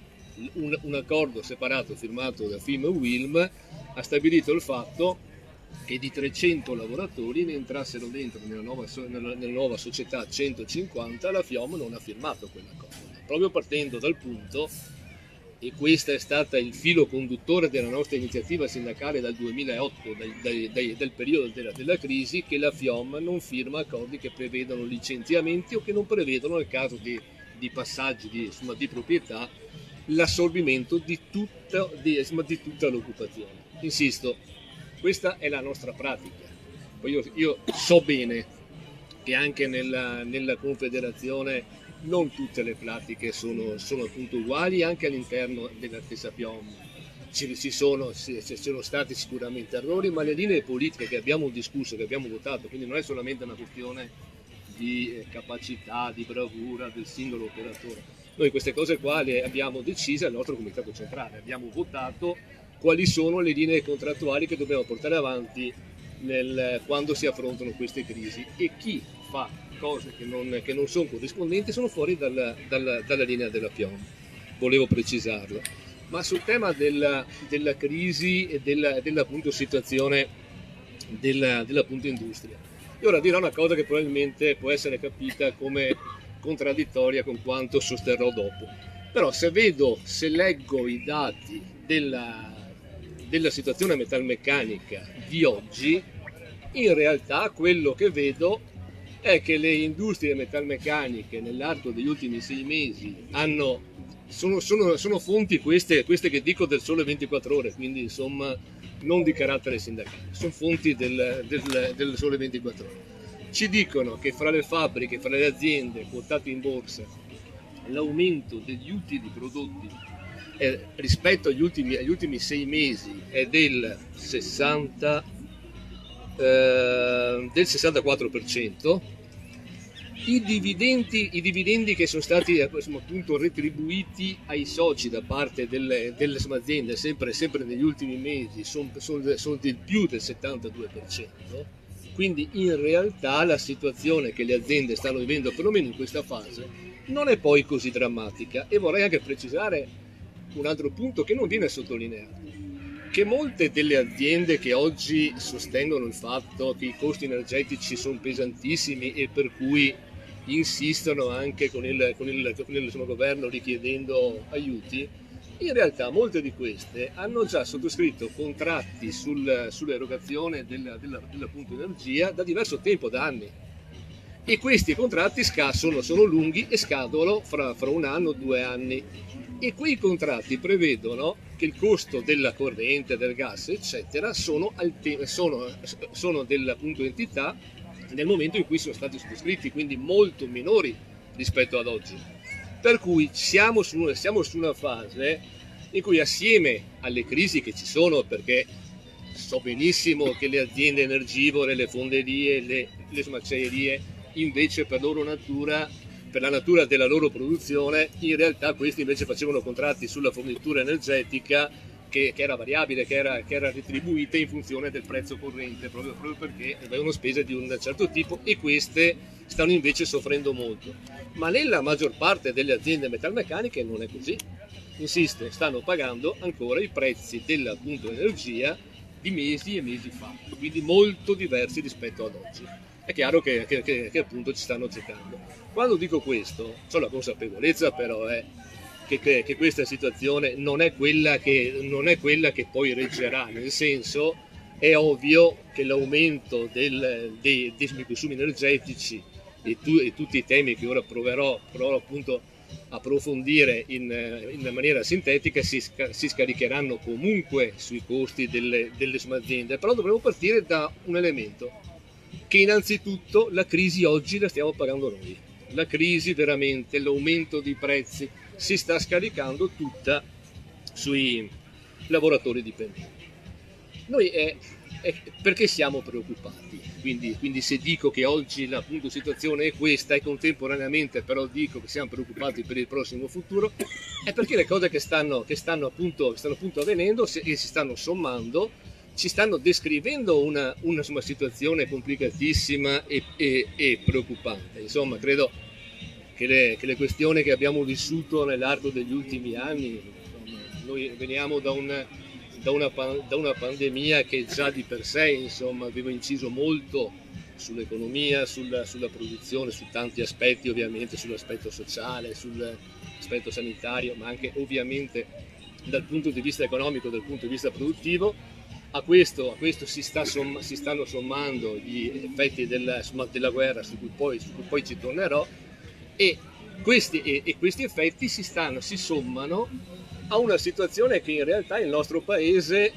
S7: un accordo separato firmato da FIM e UILM ha stabilito il fatto che di 300 lavoratori ne entrassero dentro nella nuova società 150. La FIOM non ha firmato quell'accordo, proprio partendo dal punto, e questo è stato il filo conduttore della nostra iniziativa sindacale dal 2008, dal periodo della crisi, che la FIOM non firma accordi che prevedono licenziamenti o che non prevedono, nel caso di passaggi di proprietà, l'assorbimento di tutta l'occupazione. Insisto, questa è la nostra pratica. Poi io so bene che anche nella Confederazione non tutte le pratiche sono appunto uguali, anche all'interno della stessa FIOM ci sono stati sicuramente errori, ma le linee politiche che abbiamo discusso, che abbiamo votato, quindi non è solamente una questione di capacità, di bravura del singolo operatore. Noi queste cose qua le abbiamo decise al nostro comitato centrale, abbiamo votato quali sono le linee contrattuali che dobbiamo portare avanti quando si affrontano queste crisi, e chi fa cose che non sono corrispondenti sono fuori dalla linea della FIOM. Volevo precisarlo. Ma sul tema della crisi e della appunto situazione dell'appunto industria, io ora dirò una cosa che probabilmente può essere capita come contraddittoria con quanto sosterrò dopo. Però se leggo i dati della situazione metalmeccanica di oggi, in realtà quello che vedo è che le industrie metalmeccaniche nell'arco degli ultimi 6 mesi sono fonti queste che dico del Sole 24 Ore, quindi insomma non di carattere sindacale, sono fonti del Sole 24 Ore. Ci dicono che fra le fabbriche, fra le aziende quotate in borsa, l'aumento degli utili prodotti rispetto agli ultimi 6 mesi è del 64%. I dividendi che sono stati appunto retribuiti ai soci da parte delle aziende sempre negli ultimi mesi sono del più del 72%. Quindi in realtà la situazione che le aziende stanno vivendo, perlomeno in questa fase, non è poi così drammatica. E vorrei anche precisare un altro punto che non viene sottolineato, che molte delle aziende che oggi sostengono il fatto che i costi energetici sono pesantissimi e per cui insistono anche con il governo richiedendo aiuti, in realtà molte di queste hanno già sottoscritto contratti sull'erogazione dell'appunto energia da diverso tempo, da anni, e questi contratti sono lunghi e scadono fra 1 anno o 2 anni, e quei contratti prevedono che il costo della corrente, del gas eccetera sono dell'appunto entità nel momento in cui sono stati sottoscritti, quindi molto minori rispetto ad oggi, per cui siamo su una fase in cui assieme alle crisi che ci sono, perché so benissimo che le aziende energivore, le fonderie, le smacellerie, invece per loro natura, per la natura della loro produzione, in realtà questi invece facevano contratti sulla fornitura energetica che era variabile, che era retribuita in funzione del prezzo corrente, proprio perché avevano spese di un certo tipo, e queste stanno invece soffrendo molto. Ma nella maggior parte delle aziende metalmeccaniche non è così. Insisto, stanno pagando ancora i prezzi dell'appunto energia di mesi e mesi fa, quindi molto diversi rispetto ad oggi. È chiaro che appunto ci stanno giocando. Quando dico questo, ho la consapevolezza però che questa situazione non è quella che poi reggerà, nel senso, è ovvio che l'aumento dei consumi energetici e tutti i temi che ora proverò appunto approfondire in maniera sintetica si scaricheranno comunque sui costi delle aziende, però dovremo partire da un elemento, che innanzitutto la crisi oggi la stiamo pagando noi. La crisi, veramente, l'aumento dei prezzi si sta scaricando tutta sui lavoratori dipendenti. Noi perché siamo preoccupati? Quindi se dico che oggi la situazione è questa e contemporaneamente però dico che siamo preoccupati per il prossimo futuro, è perché le cose che stanno appunto avvenendo e si stanno sommando ci stanno descrivendo una situazione complicatissima e preoccupante. Insomma, credo che le questioni che abbiamo vissuto nell'arco degli ultimi anni, insomma, noi veniamo da una pandemia che già di per sé, insomma, aveva inciso molto sull'economia, sulla produzione, su tanti aspetti, ovviamente sull'aspetto sociale, sull'aspetto sanitario, ma anche ovviamente dal punto di vista economico, dal punto di vista produttivo. A questo si stanno sommando gli effetti della guerra, su cui poi ci tornerò, e questi effetti si sommano a una situazione che in realtà il nostro paese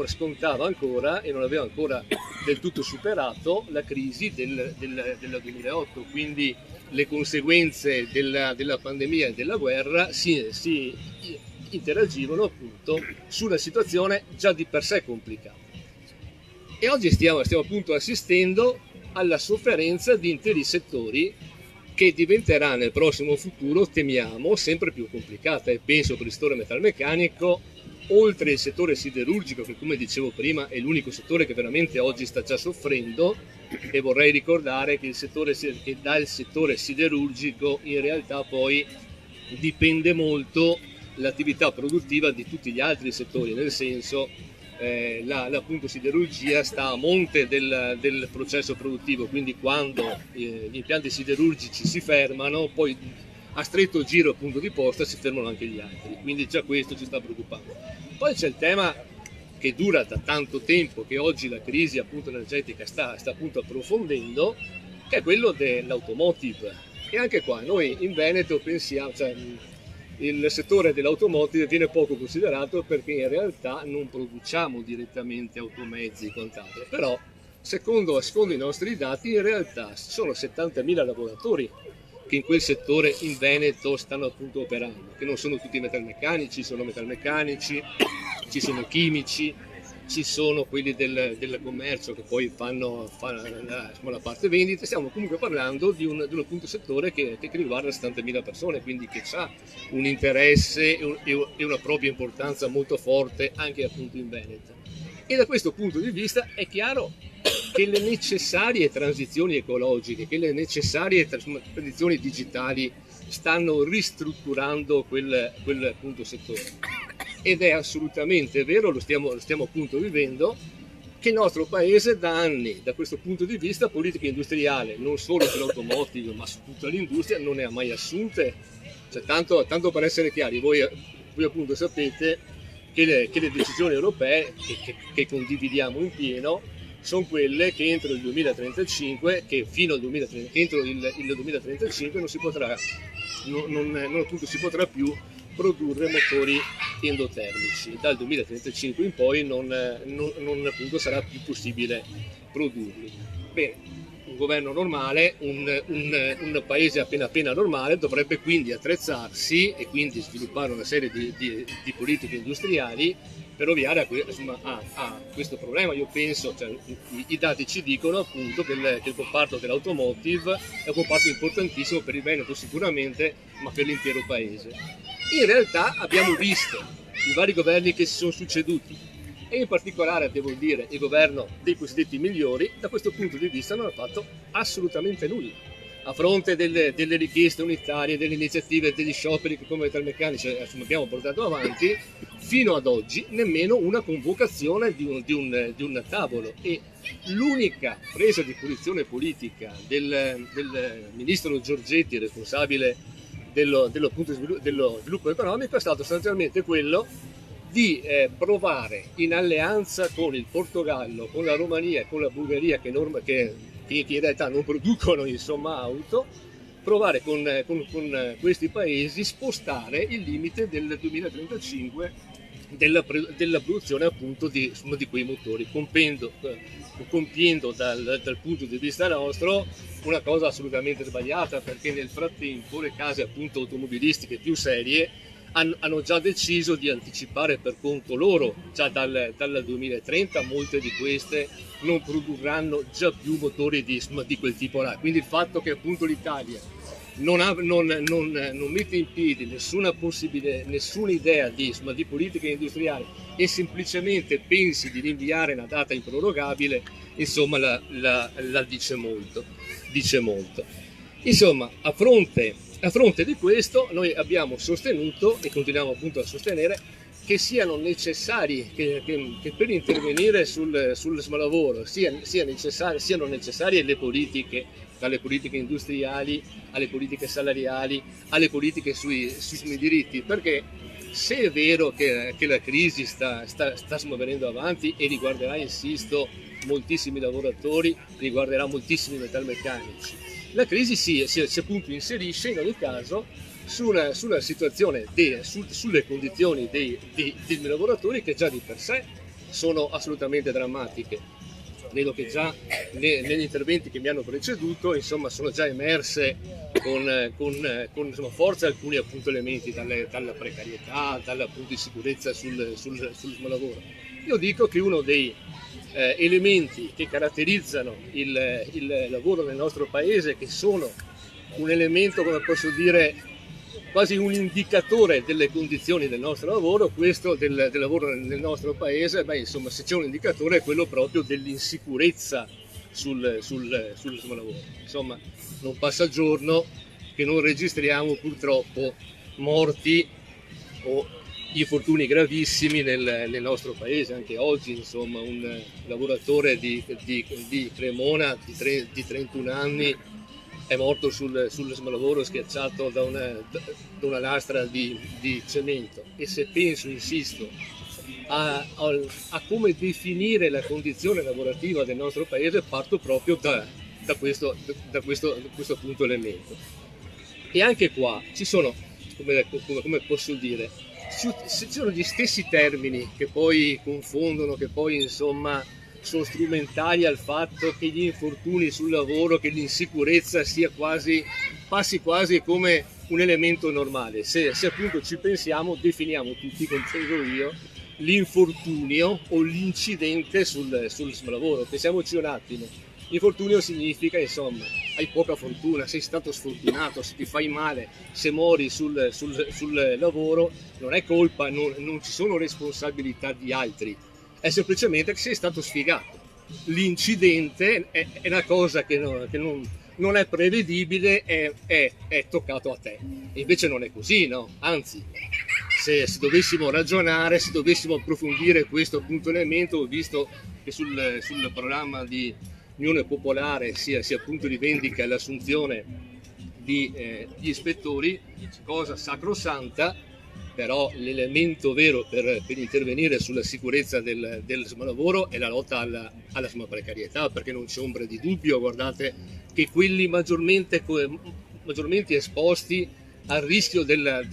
S7: scontava ancora e non aveva ancora del tutto superato la crisi del 2008, quindi le conseguenze della pandemia e della guerra si interagivano appunto su una situazione già di per sé complicata. E oggi stiamo appunto assistendo alla sofferenza di interi settori che diventerà nel prossimo futuro, temiamo, sempre più complicata, e penso per il settore metalmeccanico, oltre il settore siderurgico, che come dicevo prima è l'unico settore che veramente oggi sta già soffrendo, e vorrei ricordare che dal settore siderurgico in realtà poi dipende molto l'attività produttiva di tutti gli altri settori, nel senso l'appunto siderurgia sta a monte del processo produttivo, quindi quando gli impianti siderurgici si fermano, poi a stretto giro appunto di posta si fermano anche gli altri, quindi già questo ci sta preoccupando. Poi c'è il tema che dura da tanto tempo, che oggi la crisi appunto energetica sta appunto approfondendo, che è quello dell'automotive. E anche qua noi in Veneto pensiamo, il settore dell'automotive viene poco considerato perché in realtà non produciamo direttamente automezzi e quant'altro, però secondo i nostri dati in realtà ci sono 70.000 lavoratori che in quel settore in Veneto stanno appunto operando, che non sono tutti metalmeccanici, ci sono metalmeccanici, ci sono chimici, ci sono quelli del commercio che poi fanno la parte vendita. Stiamo comunque parlando di un appunto settore che riguarda 70.000 persone, quindi che ha un interesse e una propria importanza molto forte anche appunto in Veneto. E da questo punto di vista è chiaro che le necessarie transizioni ecologiche, che le necessarie transizioni digitali stanno ristrutturando quel appunto settore. Ed è assolutamente vero, lo stiamo appunto vivendo, che il nostro paese da anni, da questo punto di vista, politica industriale, non solo sull'automotive ma su tutta l'industria, non ne ha mai assunte. Tanto per essere chiari, voi appunto sapete che le decisioni europee, che condividiamo in pieno, sono quelle che entro il 2035, entro il 2035 non si potrà più produrre motori endotermici. Dal 2035 in poi non appunto sarà più possibile produrli. Bene, un governo normale, un paese appena normale dovrebbe quindi attrezzarsi e quindi sviluppare una serie di politiche industriali per ovviare a questo problema. Io penso, cioè, i dati ci dicono appunto che il comparto dell'automotive è un comparto importantissimo per il Veneto sicuramente, ma per l'intero paese. In realtà abbiamo visto i vari governi che si sono succeduti, e in particolare devo dire il governo dei cosiddetti migliori, da questo punto di vista non ha fatto assolutamente nulla. A fronte delle richieste unitarie, delle iniziative, degli scioperi che come metalmeccanici abbiamo portato avanti, fino ad oggi nemmeno una convocazione di un tavolo, e l'unica presa di posizione politica del ministro Giorgetti, responsabile dello sviluppo economico, è stato sostanzialmente quello di provare in alleanza con il Portogallo, con la Romania e con la Bulgaria che in realtà non producono insomma auto, provare con questi paesi spostare il limite del 2035 della produzione appunto di quei motori, compiendo dal punto di vista nostro una cosa assolutamente sbagliata, perché nel frattempo le case appunto automobilistiche più serie hanno già deciso di anticipare per conto loro, già dal 2030 molte di queste non produrranno già più motori di quel tipo là. Quindi il fatto che appunto l'Italia non mette in piedi nessuna idea di politica industriale e semplicemente pensi di rinviare una data improrogabile, insomma la dice molto. Insomma, a fronte di questo noi abbiamo sostenuto e continuiamo appunto a sostenere che siano necessari, che per intervenire sul smalavoro siano necessarie le politiche, dalle politiche industriali alle politiche salariali, alle politiche sui diritti, perché se è vero che la crisi sta venendo avanti e riguarderà, insisto, moltissimi lavoratori, riguarderà moltissimi metalmeccanici, la crisi si appunto inserisce in ogni caso sulla situazione, sulle condizioni dei lavoratori, che già di per sé sono assolutamente drammatiche. Vedo che già negli interventi che mi hanno preceduto, insomma, sono già emerse con insomma, forza alcuni appunto elementi, dalla precarietà, dalla appunto insicurezza sul lavoro. Io dico che uno dei elementi che caratterizzano il lavoro nel nostro paese, che sono un elemento, come posso dire, quasi un indicatore delle condizioni del nostro lavoro, questo del lavoro nel nostro paese, insomma, se c'è un indicatore è quello proprio dell'insicurezza sul lavoro. Insomma, non passa giorno che non registriamo purtroppo morti o infortuni gravissimi nel nostro paese. Anche oggi, insomma, un lavoratore di Cremona di 31 anni è morto sul smalavoro, schiacciato da una lastra di cemento. E se penso, insisto, a come definire la condizione lavorativa del nostro paese, parto proprio da questo appunto elemento. E anche qua ci sono, come posso dire, ci sono gli stessi termini che poi confondono, che poi insomma sono strumentali al fatto che gli infortuni sul lavoro, che l'insicurezza passi quasi come un elemento normale. Se appunto ci pensiamo, definiamo tutti, comprendo io, l'infortunio o l'incidente sul lavoro. Pensiamoci un attimo. Infortunio significa, insomma, hai poca fortuna, sei stato sfortunato, se ti fai male, se muori sul lavoro, non è colpa, non ci sono responsabilità di altri, è semplicemente che sei stato sfigato. L'incidente è una cosa che non è prevedibile, è toccato a te. E invece non è così, no? Anzi, se dovessimo ragionare, se dovessimo approfondire questo appunto elemento, ho visto che sul programma di Unione Popolare si appunto rivendica l'assunzione di ispettori, cosa sacrosanta, però l'elemento vero per intervenire sulla sicurezza del lavoro è la lotta alla precarietà, perché non c'è ombra di dubbio, guardate, che quelli maggiormente esposti al rischio della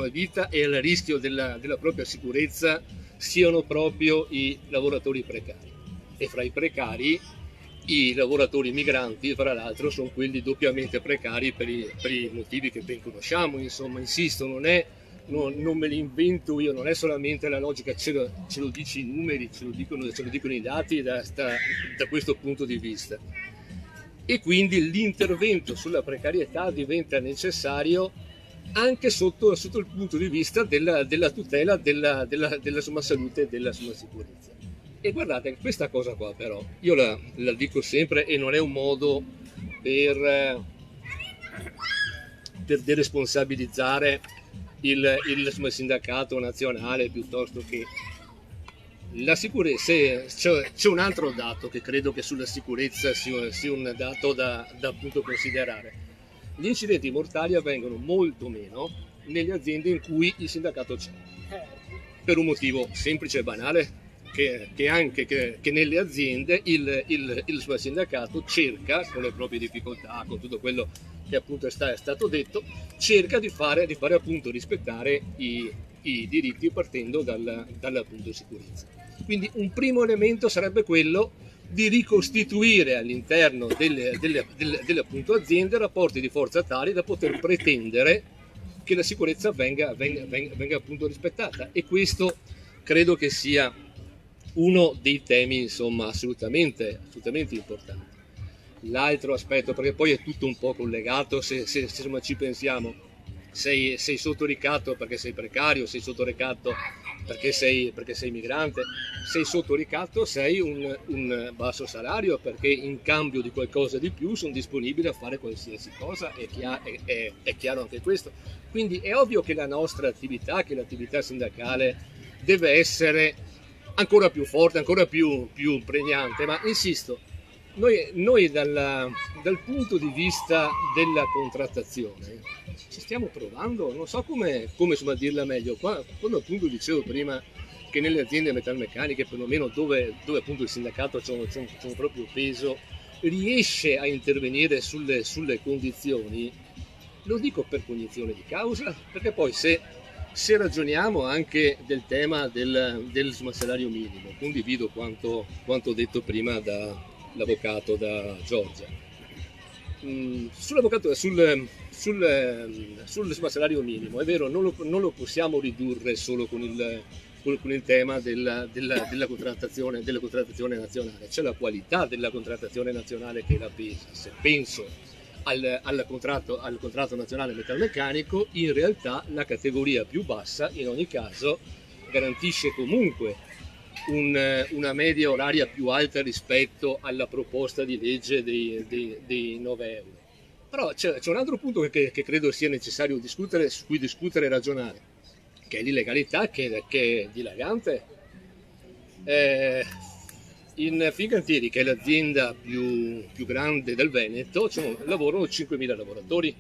S7: vita e al rischio della propria sicurezza siano proprio i lavoratori precari. E fra i precari I lavoratori migranti, fra l'altro, sono quelli doppiamente precari per i motivi che ben conosciamo, insomma, insisto, non me li invento io, non è solamente la logica, ce lo dice i numeri, ce lo dicono i dati da questo punto di vista. E quindi l'intervento sulla precarietà diventa necessario anche sotto il punto di vista della tutela della sua salute e della sua sicurezza. E guardate, questa cosa qua però, io la dico sempre e non è un modo per deresponsabilizzare il sindacato nazionale, piuttosto che la sicurezza. C'è un altro dato che credo che sulla sicurezza sia un dato da appunto considerare. Gli incidenti mortali avvengono molto meno nelle aziende in cui il sindacato c'è, per un motivo semplice e banale, che nelle aziende il suo sindacato cerca, con le proprie difficoltà, con tutto quello che appunto è stato detto, cerca di fare appunto rispettare i diritti partendo dall'appunto sicurezza. Quindi un primo elemento sarebbe quello di ricostituire all'interno delle appunto aziende rapporti di forza tali da poter pretendere che la sicurezza venga appunto rispettata, e questo credo che sia uno dei temi, insomma, assolutamente importanti. L'altro aspetto, perché poi è tutto un po' collegato, se ci pensiamo, sei sotto ricatto perché sei precario, sei sotto ricatto perché sei migrante, sei sotto ricatto, sei un basso salario perché in cambio di qualcosa di più sono disponibile a fare qualsiasi cosa, è chiaro anche questo. Quindi è ovvio che la nostra attività, che l'attività sindacale deve essere ancora più forte, ancora più pregnante, ma insisto, noi dal punto di vista della contrattazione ci stiamo trovando, non so come insomma dirla meglio, quando appunto dicevo prima che nelle aziende metalmeccaniche, perlomeno dove appunto il sindacato c'è un proprio peso, riesce a intervenire sulle condizioni, lo dico per cognizione di causa, perché poi se ragioniamo anche del tema del salario minimo, condivido quanto detto prima dall'avvocato da Giorgia. Sul salario minimo, è vero, non lo possiamo ridurre solo con il tema della contrattazione nazionale. C'è la qualità della contrattazione nazionale che la pesa. Se penso al contratto nazionale metalmeccanico, in realtà la categoria più bassa in ogni caso garantisce comunque una media oraria più alta rispetto alla proposta di legge dei 9 euro. Però c'è un altro punto che credo sia necessario discutere, su cui discutere e ragionare, che è l'illegalità, che è dilagante. In Fincantieri, che è l'azienda più grande del Veneto, lavorano 5.000 lavoratori.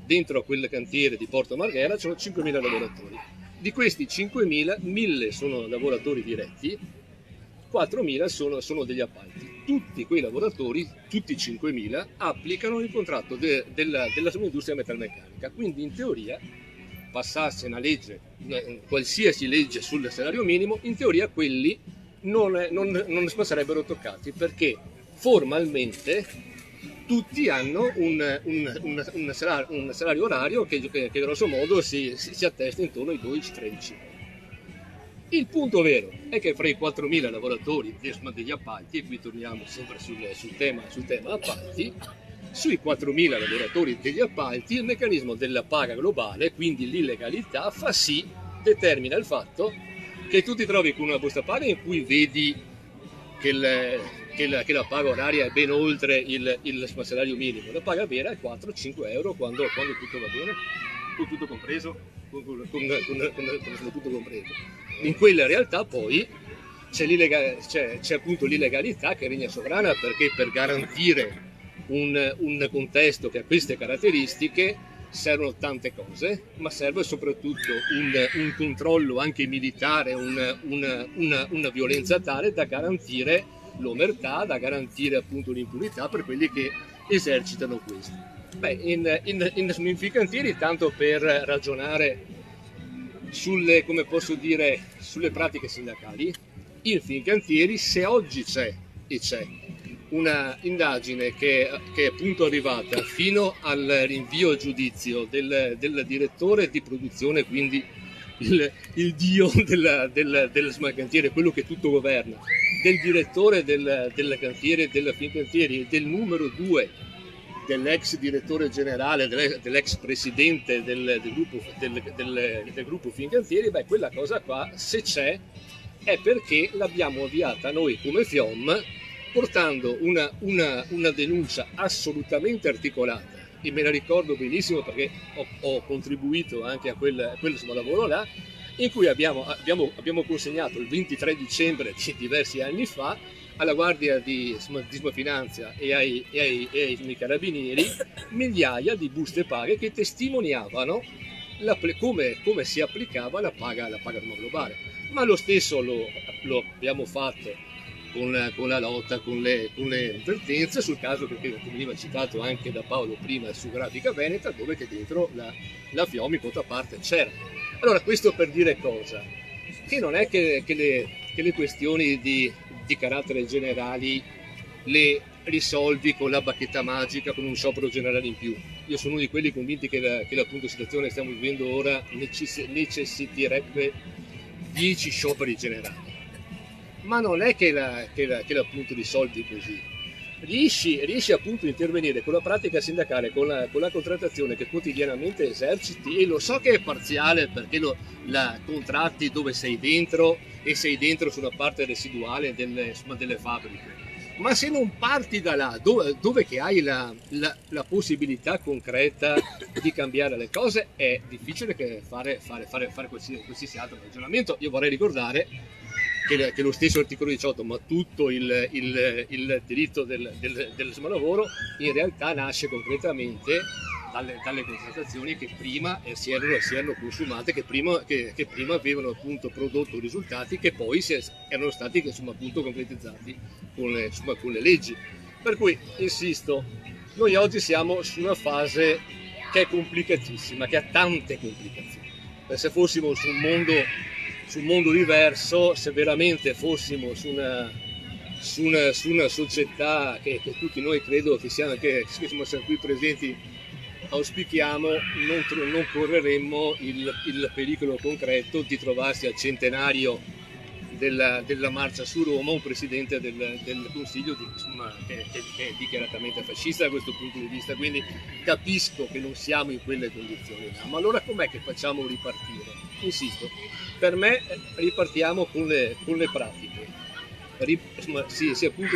S7: Dentro a quel cantiere di Porto Marghera c'erano 5.000 lavoratori. Di questi 5.000, 1.000 sono lavoratori diretti, 4.000 sono degli appalti. Tutti quei lavoratori, tutti 5.000, applicano il contratto della sua industria metalmeccanica. Quindi in teoria, passasse una legge, qualsiasi legge sul salario minimo, in teoria quelli non sarebbero toccati, perché formalmente tutti hanno un salario orario che grosso modo si attesta intorno ai 12-13. Il punto vero è che fra i 4.000 lavoratori degli appalti, e qui torniamo sempre sul tema appalti, sui 4.000 lavoratori degli appalti il meccanismo della paga globale, quindi l'illegalità, determina il fatto che tu ti trovi con una busta paga in cui vedi che la paga oraria è ben oltre il salario minimo. La paga vera è 4-5 euro quando tutto va bene, con tutto compreso, con tutto compreso. In quella realtà poi c'è appunto l'illegalità che regna sovrana, perché per garantire un contesto che ha queste caratteristiche servono tante cose, ma serve soprattutto un controllo anche militare, una violenza tale da garantire l'omertà, da garantire appunto l'impunità per quelli che esercitano questo. In Fincantieri, tanto per ragionare sulle pratiche sindacali, in Fincantieri, se oggi c'è una indagine che è appunto arrivata fino al rinvio a giudizio del direttore di produzione, quindi il dio del cantiere, quello che tutto governa, del direttore del cantiere, della Fincantieri, del numero 2 dell'ex direttore generale, dell'ex presidente del gruppo Fincantieri. Beh, quella cosa qua, se c'è, è perché l'abbiamo avviata noi come FIOM, portando una denuncia assolutamente articolata, e me la ricordo benissimo perché ho contribuito anche a quel lavoro là, in cui abbiamo consegnato il 23 dicembre di diversi anni fa alla Guardia di Finanza e ai carabinieri migliaia di buste paga che testimoniavano come si applicava la paga globale. Ma lo stesso lo abbiamo fatto con la lotta, con le avvertenze sul caso che veniva citato anche da Paolo prima su Grafica Veneta, dove che dentro la FIOM in contraparte c'era. Allora, questo per dire cosa? Che non è che le questioni di carattere generali le risolvi con la bacchetta magica, con un sciopero generale in più. Io sono uno di quelli convinti che la situazione che stiamo vivendo ora necessiterebbe 10 scioperi generali. Ma non è che appunto risolvi così. Riesci appunto a intervenire con la pratica sindacale, con la contrattazione che quotidianamente eserciti, e lo so che è parziale perché contratti dove sei dentro e sei dentro su una parte residuale delle fabbriche. Ma se non parti da là, dove che hai la possibilità concreta di cambiare le cose, è difficile che fare qualsiasi altro ragionamento. Io vorrei ricordare che lo stesso articolo 18, ma tutto il diritto del lavoro, in realtà nasce concretamente dalle contrattazioni che prima si erano consumate, che prima avevano appunto prodotto risultati che poi erano stati appunto concretizzati con le leggi. Per cui, insisto, noi oggi siamo su una fase che è complicatissima, che ha tante complicazioni. Se fossimo su un mondo diverso, se veramente fossimo su una società che tutti noi credo che siamo qui presenti auspichiamo, non correremmo il pericolo concreto di trovarsi al centenario della marcia su Roma un presidente del Consiglio che è dichiaratamente fascista da questo punto di vista. Quindi capisco che non siamo in quelle condizioni là. Ma allora com'è che facciamo ripartire? Insisto, per me ripartiamo con le pratiche. Si appunto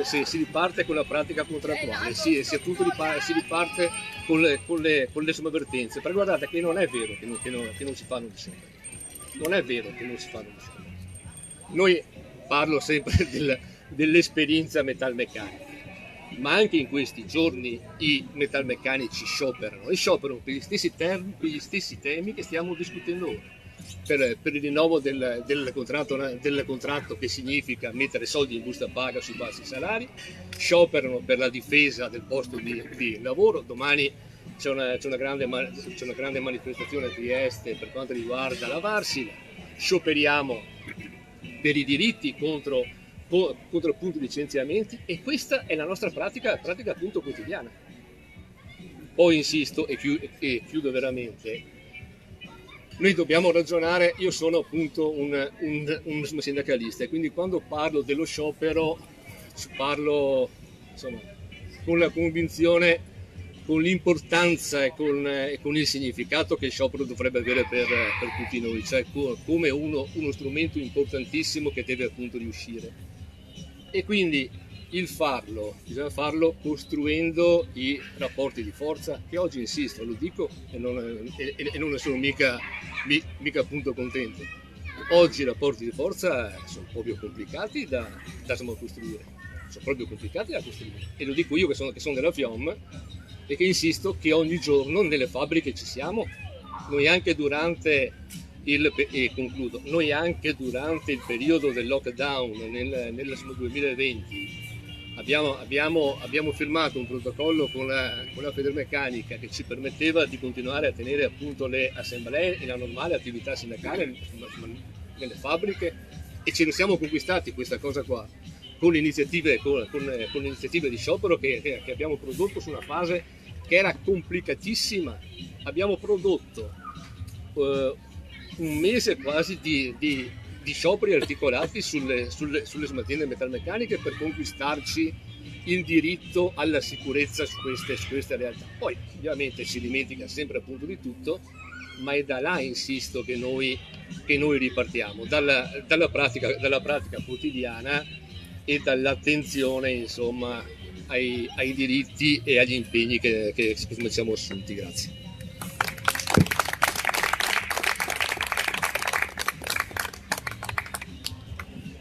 S7: si riparte con la pratica contrattuale, si riparte con le avvertenze. Però guardate che non è vero che non si fanno gli scioperi. Non è vero che non si fanno gli scioperi. Noi parlo sempre dell'esperienza metalmeccanica, ma anche in questi giorni i metalmeccanici scioperano, e scioperano per gli stessi temi che stiamo discutendo ora. Per il rinnovo del contratto, che significa mettere soldi in busta paga sui bassi salari, scioperano per la difesa del posto di lavoro. Domani c'è una grande manifestazione a Trieste per quanto riguarda la Varsila, scioperiamo per i diritti contro appunto licenziamenti, e questa è la nostra pratica appunto quotidiana. Poi insisto e chiudo veramente. Noi dobbiamo ragionare, io sono appunto un sindacalista, e quindi quando parlo dello sciopero parlo con la convinzione, con l'importanza e con il significato che il sciopero dovrebbe avere per tutti noi, cioè come uno strumento importantissimo che deve appunto riuscire. E quindi bisogna farlo costruendo i rapporti di forza, che oggi, insisto, lo dico e non ne sono mica appunto contento. Oggi i rapporti di forza sono proprio complicati da costruire, e lo dico io che sono della FIOM, e che insisto che ogni giorno nelle fabbriche ci siamo. Noi anche durante il periodo del lockdown nel 2020 abbiamo firmato un protocollo con la Federmeccanica che ci permetteva di continuare a tenere appunto le assemblee e la normale attività sindacale nelle fabbriche, e ce lo siamo conquistati questa cosa qua. con iniziative di sciopero che abbiamo prodotto su una fase che era complicatissima. Abbiamo prodotto un mese quasi di scioperi articolati sulle smaltine metalmeccaniche per conquistarci il diritto alla sicurezza su queste realtà. Poi ovviamente si dimentica sempre appunto di tutto, ma è da là, insisto, che noi ripartiamo, dalla pratica quotidiana e dall'attenzione, insomma, ai diritti e agli impegni che ci siamo assunti. Grazie.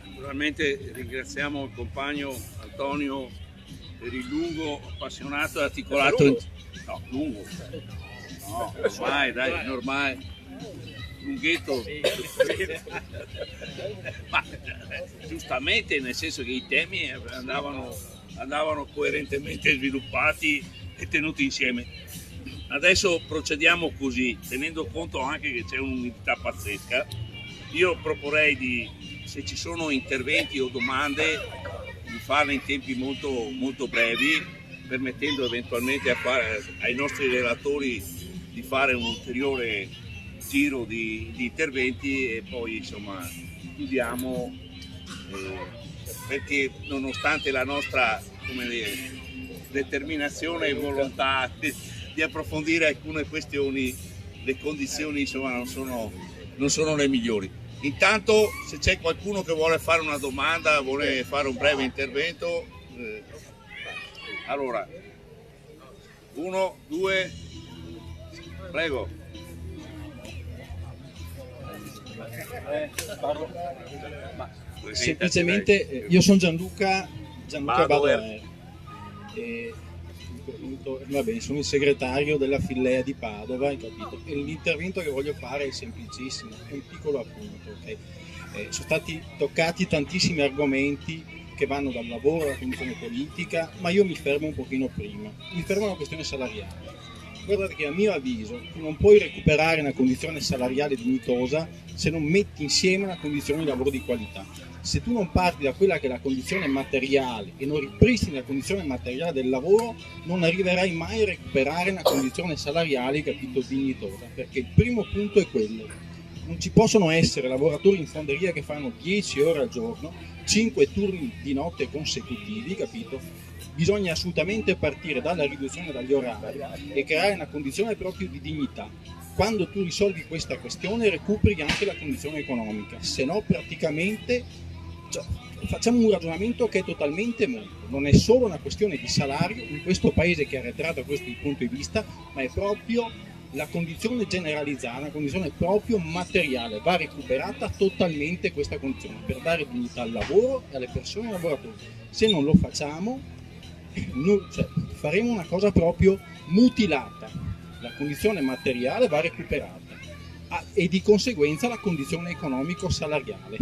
S1: Naturalmente ringraziamo il compagno Antonio per il lungo, appassionato e articolato. No, lungo. No, ormai, dai, ormai. Lunghetto. Ma giustamente, nel senso che i temi andavano coerentemente sviluppati e tenuti insieme. Adesso procediamo così, tenendo conto anche che c'è un'unità pazzesca. Io proporrei se ci sono interventi o domande, di farle in tempi molto, molto brevi, permettendo eventualmente ai nostri relatori di fare un ulteriore giro di interventi e poi insomma chiudiamo, perché nonostante la nostra determinazione e volontà di approfondire alcune questioni, le condizioni insomma non sono le migliori. Intanto, se c'è qualcuno che vuole fare una domanda, vuole fare un breve intervento, allora 1, 2, prego.
S8: Semplicemente io sono Gianluca Badoer e sono il segretario della Fillea di Padova, hai capito? E l'intervento che voglio fare è semplicissimo, è un piccolo appunto, okay? Sono stati toccati tantissimi argomenti che vanno dal lavoro alla condizione politica, ma io mi fermo un pochino prima, mi fermo alla questione salariale. Guardate che a mio avviso tu non puoi recuperare una condizione salariale dignitosa se non metti insieme una condizione di lavoro di qualità. Se tu non parti da quella che è la condizione materiale e non ripristini la condizione materiale del lavoro, non arriverai mai a recuperare una condizione salariale, capito, dignitosa, perché il primo punto è quello. Non ci possono essere lavoratori in fonderia che fanno 10 ore al giorno, 5 turni di notte consecutivi, capito? Bisogna assolutamente partire dalla riduzione dagli orari e creare una condizione proprio di dignità. Quando tu risolvi questa questione recuperi anche la condizione economica, se no praticamente facciamo un ragionamento che è totalmente muto. Non è solo una questione di salario in questo paese che è arretrato da questo punto di vista, ma è proprio la condizione generalizzata, una condizione proprio materiale. Va recuperata totalmente questa condizione per dare dignità al lavoro e alle persone e ai lavoratori. Se non lo facciamo, faremo una cosa proprio mutilata. La condizione materiale va recuperata e di conseguenza la condizione economico-salariale.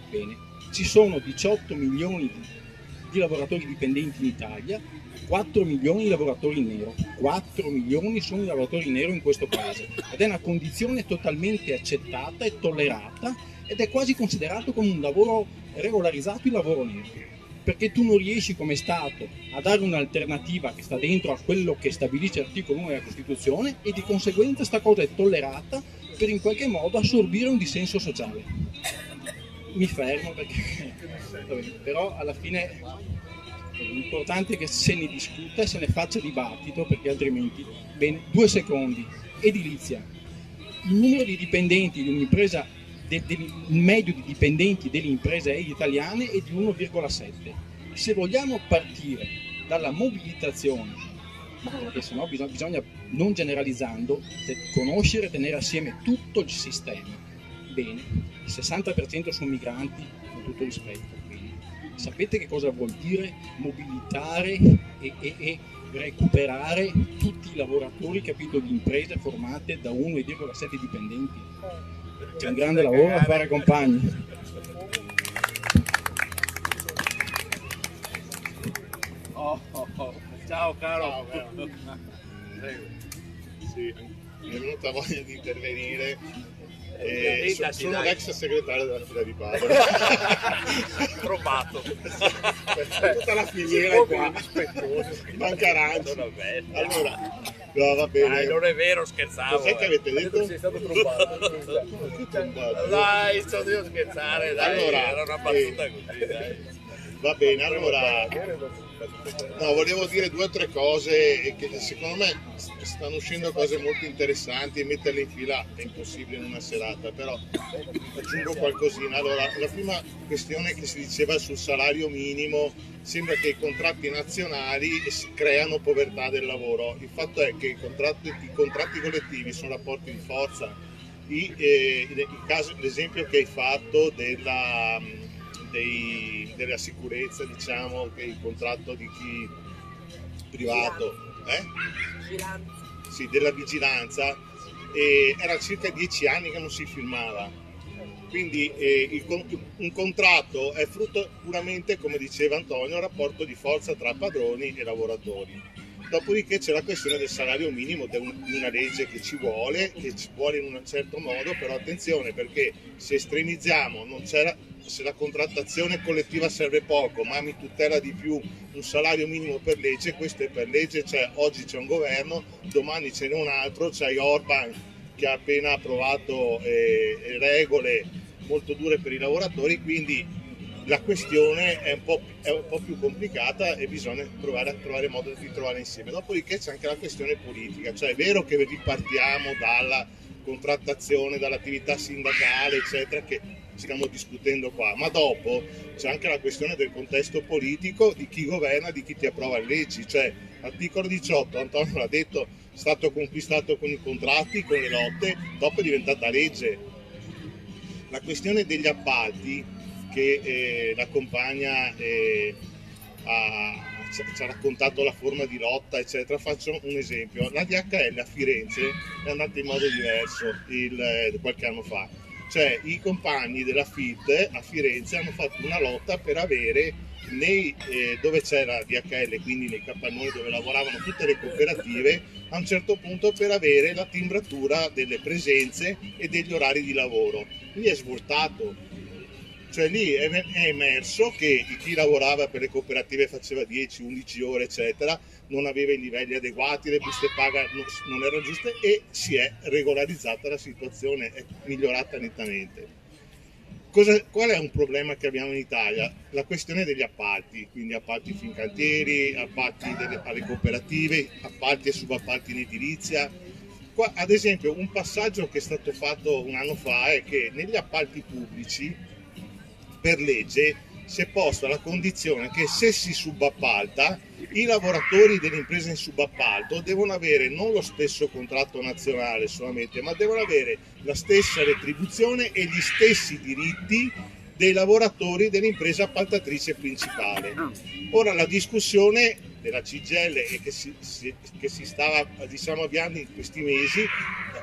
S8: Bene, ci sono 18 milioni di lavoratori dipendenti in Italia, 4 milioni di lavoratori in nero. 4 milioni sono i lavoratori in nero in questo paese ed è una condizione totalmente accettata e tollerata ed è quasi considerato come un lavoro regolarizzato, il lavoro nero. Perché tu non riesci come Stato a dare un'alternativa che sta dentro a quello che stabilisce l'articolo 1 della Costituzione e di conseguenza sta cosa è tollerata per in qualche modo assorbire un dissenso sociale. Mi fermo perché però alla fine l'importante è che se ne discuta e se ne faccia dibattito, perché altrimenti, bene, 2 secondi, edilizia. Il numero di dipendenti di un'impresa, il medio di dipendenti delle imprese italiane è di 1,7. Se vogliamo partire dalla mobilitazione, perché sennò bisogna non generalizzando, conoscere e tenere assieme tutto il sistema. Bene, il 60% sono migranti, con tutto rispetto. Bene. Sapete che cosa vuol dire mobilitare e recuperare tutti i lavoratori, capito, di imprese formate da 1,7 dipendenti? C'è un grande lavoro da fare, compagni.
S1: Ciao caro.
S9: Sì, mi è venuta voglia di intervenire Sono l'ex segretario della fila di Padova.
S1: Trovato.
S9: Tutta la filiera qua. Manca aranci. Allora, no, va bene.
S1: Non è vero, scherzavo.
S9: Cos'è che avete detto?
S3: Sei stato trombato.
S1: Dai, sto devo scherzare, dai.
S9: Allora,
S1: era una battuta così, dai.
S9: Va bene, allora volevo dire 2 o 3 cose che secondo me stanno uscendo cose molto interessanti e metterle in fila è impossibile in una serata, però aggiungo qualcosina. Allora, la prima questione che si diceva sul salario minimo, sembra che i contratti nazionali creano povertà del lavoro. Il fatto è che i contratti collettivi sono rapporti di forza. L'esempio che hai fatto della sicurezza, diciamo, che il contratto di chi privato, sì, della vigilanza, era circa 10 anni che non si firmava. Quindi un contratto è frutto puramente, come diceva Antonio, un rapporto di forza tra padroni e lavoratori. Dopodiché c'è la questione del salario minimo, di una legge che ci vuole in un certo modo, però attenzione, perché se estremizziamo, se la contrattazione collettiva serve poco, ma mi tutela di più un salario minimo per legge, questo è per legge, cioè oggi c'è un governo, domani ce n'è un altro, c'è Orban che ha appena approvato regole molto dure per i lavoratori, quindi la questione è un po' più complicata e bisogna trovare modo di trovare insieme. Dopodiché c'è anche la questione politica, cioè è vero che ripartiamo dalla contrattazione, dall'attività sindacale, eccetera, che stiamo discutendo qua, ma dopo c'è anche la questione del contesto politico, di chi governa, di chi ti approva le leggi, cioè l'articolo 18, Antonio l'ha detto, è stato conquistato con i contratti, con le lotte, dopo è diventata legge. La questione degli appalti che la compagna ci ha raccontato la forma di lotta, eccetera. Faccio un esempio: la DHL a Firenze è andata in modo diverso qualche anno fa, cioè i compagni della FIT a Firenze hanno fatto una lotta per avere dove c'era DHL, quindi nei capannoni dove lavoravano tutte le cooperative, a un certo punto per avere la timbratura delle presenze e degli orari di lavoro. Lì è svoltato. Cioè lì è emerso che chi lavorava per le cooperative faceva 10-11 ore, eccetera, non aveva i livelli adeguati, le buste paga non erano giuste e si è regolarizzata la situazione, è migliorata nettamente. Qual è un problema che abbiamo in Italia? La questione degli appalti, quindi appalti Fincantieri, appalti alle cooperative, appalti e subappalti in edilizia. Qua, ad esempio, un passaggio che è stato fatto un anno fa è che negli appalti pubblici per legge si è posta la condizione che se si subappalta, i lavoratori delle imprese in subappalto devono avere non lo stesso contratto nazionale solamente, ma devono avere la stessa retribuzione e gli stessi diritti dei lavoratori dell'impresa appaltatrice principale. Ora la discussione della CGIL e che si stava, diciamo, avviando in questi mesi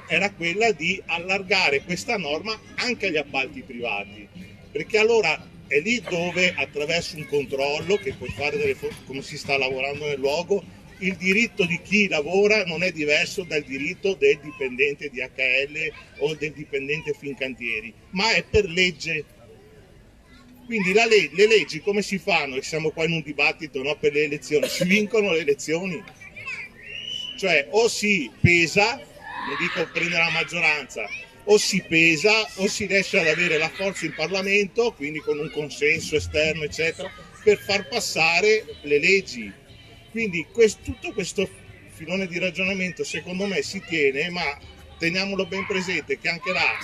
S9: era quella di allargare questa norma anche agli appalti privati, perché allora è lì dove attraverso un controllo che puoi fare come si sta lavorando nel luogo, il diritto di chi lavora non è diverso dal diritto del dipendente DHL o del dipendente Fincantieri, ma è per legge. Quindi le leggi come si fanno? E siamo qua in un dibattito, no, per le elezioni, si vincono le elezioni, cioè o si pesa, non dico prendere la maggioranza, o si pesa o si riesce ad avere la forza in Parlamento, quindi con un consenso esterno, eccetera, per far passare le leggi. Quindi tutto questo filone di ragionamento secondo me si tiene, ma teniamolo ben presente che anche là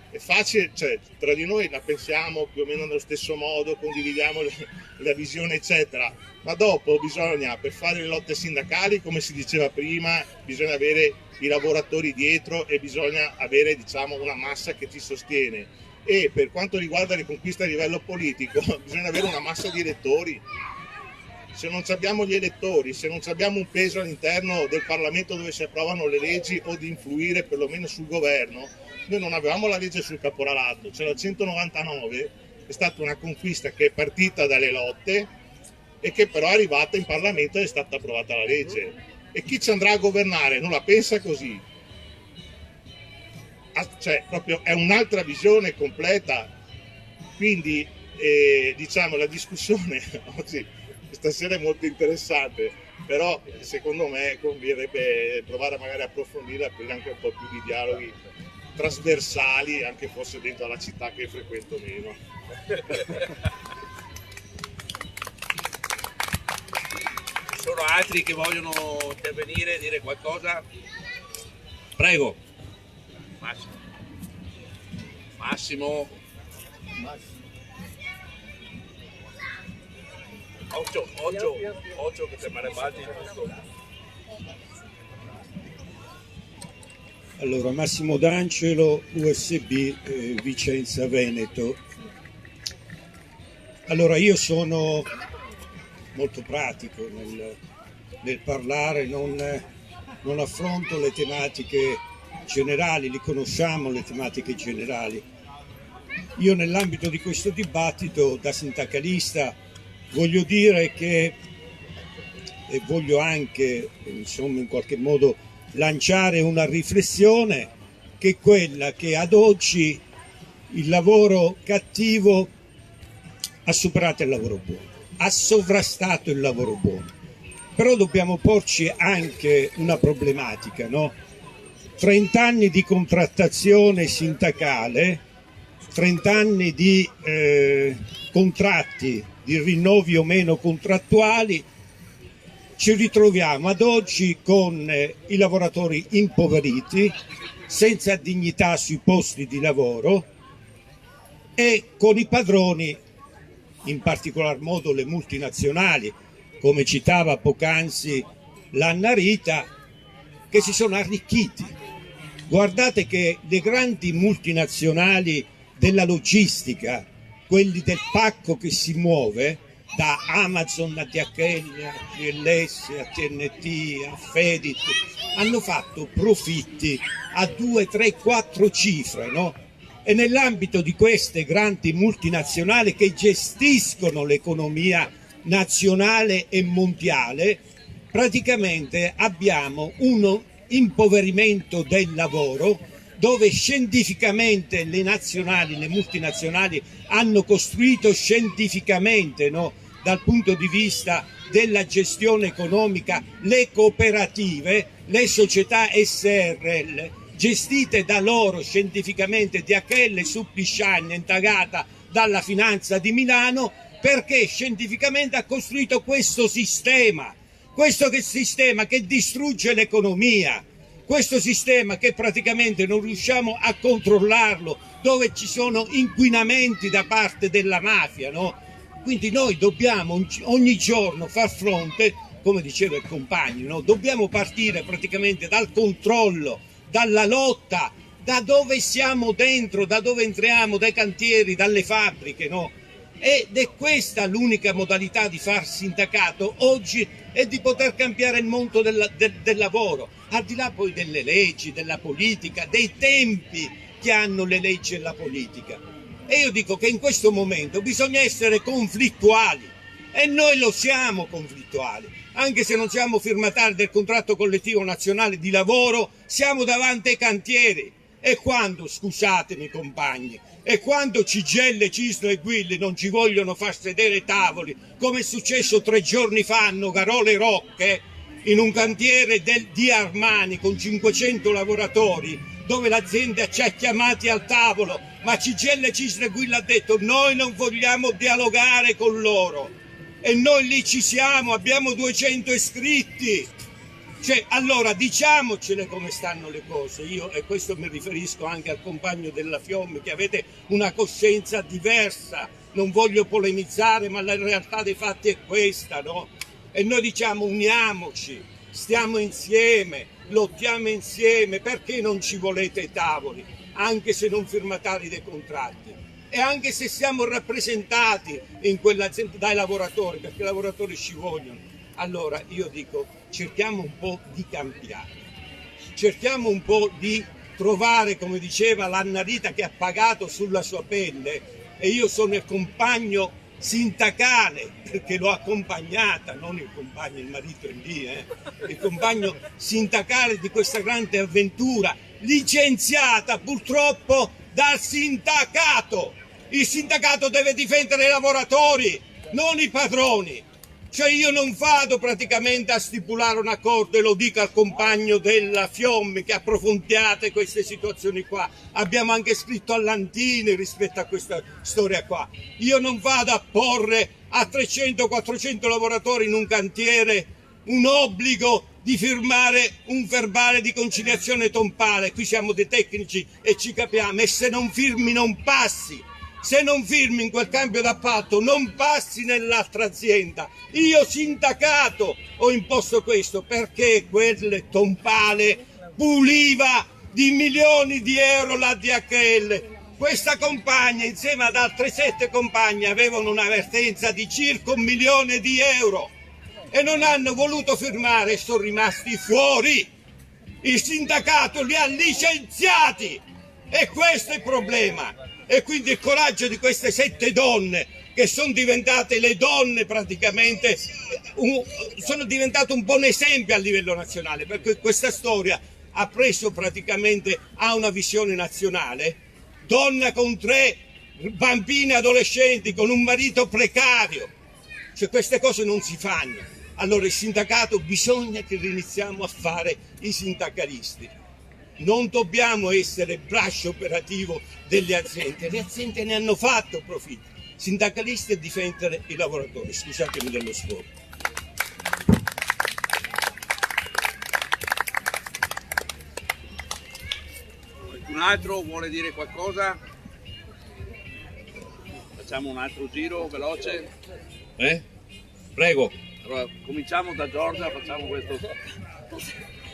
S9: è facile, cioè tra di noi la pensiamo più o meno nello stesso modo, condividiamo la visione, eccetera, ma dopo bisogna, per fare le lotte sindacali, come si diceva prima, bisogna avere i lavoratori dietro e bisogna avere, diciamo, una massa che ti sostiene, e per quanto riguarda le conquiste a livello politico bisogna avere una massa di elettori. Se non abbiamo gli elettori, se non abbiamo un peso all'interno del Parlamento dove si approvano le leggi o di influire perlomeno sul governo, noi non avevamo la legge sul caporalato, cioè la 199 è stata una conquista che è partita dalle lotte e che però è arrivata in Parlamento e è stata approvata la legge. E chi ci andrà a governare non la pensa così. cioè proprio è un'altra visione completa, quindi diciamo la discussione oggi stasera è molto interessante, però secondo me converrebbe provare magari a approfondire, aprire anche un po' più di dialoghi trasversali, anche forse dentro alla città che frequento meno.
S1: Ci sono altri che vogliono intervenire, dire qualcosa? Prego. Massimo. Occhio che te me ne baldi tutto.
S10: Allora, Massimo D'Angelo, USB Vicenza Veneto. Allora, io sono molto pratico nel parlare, non affronto le tematiche generali, li conosciamo le tematiche generali. Io nell'ambito di questo dibattito da sindacalista voglio dire che, e voglio anche insomma in qualche modo lanciare una riflessione, che è quella che ad oggi il lavoro cattivo ha superato il lavoro buono, ha sovrastato il lavoro buono. Però dobbiamo porci anche una problematica, no? 30 anni di contrattazione sindacale, 30 anni di contratti, di rinnovi o meno contrattuali, ci ritroviamo ad oggi con i lavoratori impoveriti, senza dignità sui posti di lavoro e con i padroni, in particolar modo le multinazionali, come citava poc'anzi l'Anna Rita, che si sono arricchiti. Guardate che le grandi multinazionali della logistica, quelli del pacco che si muove, da Amazon a DHL, a GLS, a TNT, a Fedit, hanno fatto profitti a 2, 3, 4 cifre, no? E nell'ambito di queste grandi multinazionali che gestiscono l'economia nazionale e mondiale, praticamente abbiamo un impoverimento del lavoro, dove scientificamente le nazionali, le multinazionali hanno costruito scientificamente, no, dal punto di vista della gestione economica, le cooperative, le società SRL, gestite da loro scientificamente, DHL su Pisciagna, indagata dalla Finanza di Milano, perché scientificamente ha costruito questo sistema che distrugge l'economia, questo sistema che praticamente non riusciamo a controllarlo, dove ci sono inquinamenti da parte della mafia, no? Quindi noi dobbiamo ogni giorno far fronte, come diceva il compagno, no? Dobbiamo partire praticamente dal controllo, dalla lotta, da dove siamo dentro, da dove entriamo, dai cantieri, dalle fabbriche, no? Ed è questa l'unica modalità di far sindacato oggi, è di poter cambiare il mondo del lavoro, al di là poi delle leggi, della politica, dei tempi che hanno le leggi e la politica. E io dico che in questo momento bisogna essere conflittuali, e noi lo siamo conflittuali, anche se non siamo firmatari del contratto collettivo nazionale di lavoro, siamo davanti ai cantieri. E quando, scusatemi compagni, e quando CGIL, CISL e Guilli non ci vogliono far sedere ai tavoli, come è successo 3 giorni fa a Nogarole Rocche, in un cantiere di Armani con 500 lavoratori, dove l'azienda ci ha chiamati al tavolo, ma CGIL, CISL e Guilli ha detto noi non vogliamo dialogare con loro, e noi lì ci siamo, abbiamo 200 iscritti. Cioè, allora diciamocele come stanno le cose. Io, e questo mi riferisco anche al compagno della Fiemme, che avete una coscienza diversa, non voglio polemizzare, ma la realtà dei fatti è questa, no? E noi diciamo uniamoci, stiamo insieme, lottiamo insieme, perché non ci volete ai tavoli, anche se non firmatari dei contratti? E anche se siamo rappresentati in quell'azienda dai lavoratori, perché i lavoratori ci vogliono. Allora io dico, cerchiamo un po' di cambiare, cerchiamo un po' di trovare, come diceva l'Anna Rita, che ha pagato sulla sua pelle, e io sono il compagno sindacale, perché l'ho accompagnata, non il compagno, il marito è lì, il compagno sindacale di questa grande avventura, licenziata purtroppo dal sindacato. Il sindacato deve difendere i lavoratori, non i padroni. Cioè io non vado praticamente a stipulare un accordo, e lo dico al compagno della Fiommi che approfondiate queste situazioni qua. Abbiamo anche scritto a Lantini rispetto a questa storia qua. Io non vado a porre a 300-400 lavoratori in un cantiere un obbligo di firmare un verbale di conciliazione tombale. Qui siamo dei tecnici e ci capiamo, e se non firmi non passi. Se non firmi in quel cambio d'appalto non passi nell'altra azienda. Io sindacato ho imposto questo perché quel tombale puliva di milioni di euro la DHL. Questa compagnia insieme ad altre 7 compagne avevano una vertenza di circa 1 milione di euro e non hanno voluto firmare e sono rimasti fuori. Il sindacato li ha licenziati e questo è il problema. E quindi il coraggio di queste 7 donne che sono diventate le donne praticamente, sono diventate un buon esempio a livello nazionale, perché questa storia ha preso praticamente, ha una visione nazionale. Donna con 3 bambini adolescenti, con un marito precario, cioè queste cose non si fanno. Allora il sindacato bisogna che riniziamo a fare i sindacalisti. Non dobbiamo essere braccio operativo delle aziende, le aziende ne hanno fatto profitto. Sindacalisti e difendere i lavoratori, scusatemi dello sfogo.
S1: Qualcun altro vuole dire qualcosa? Facciamo un altro giro veloce?
S7: Prego.
S1: Allora, cominciamo da Giorgia, facciamo questo.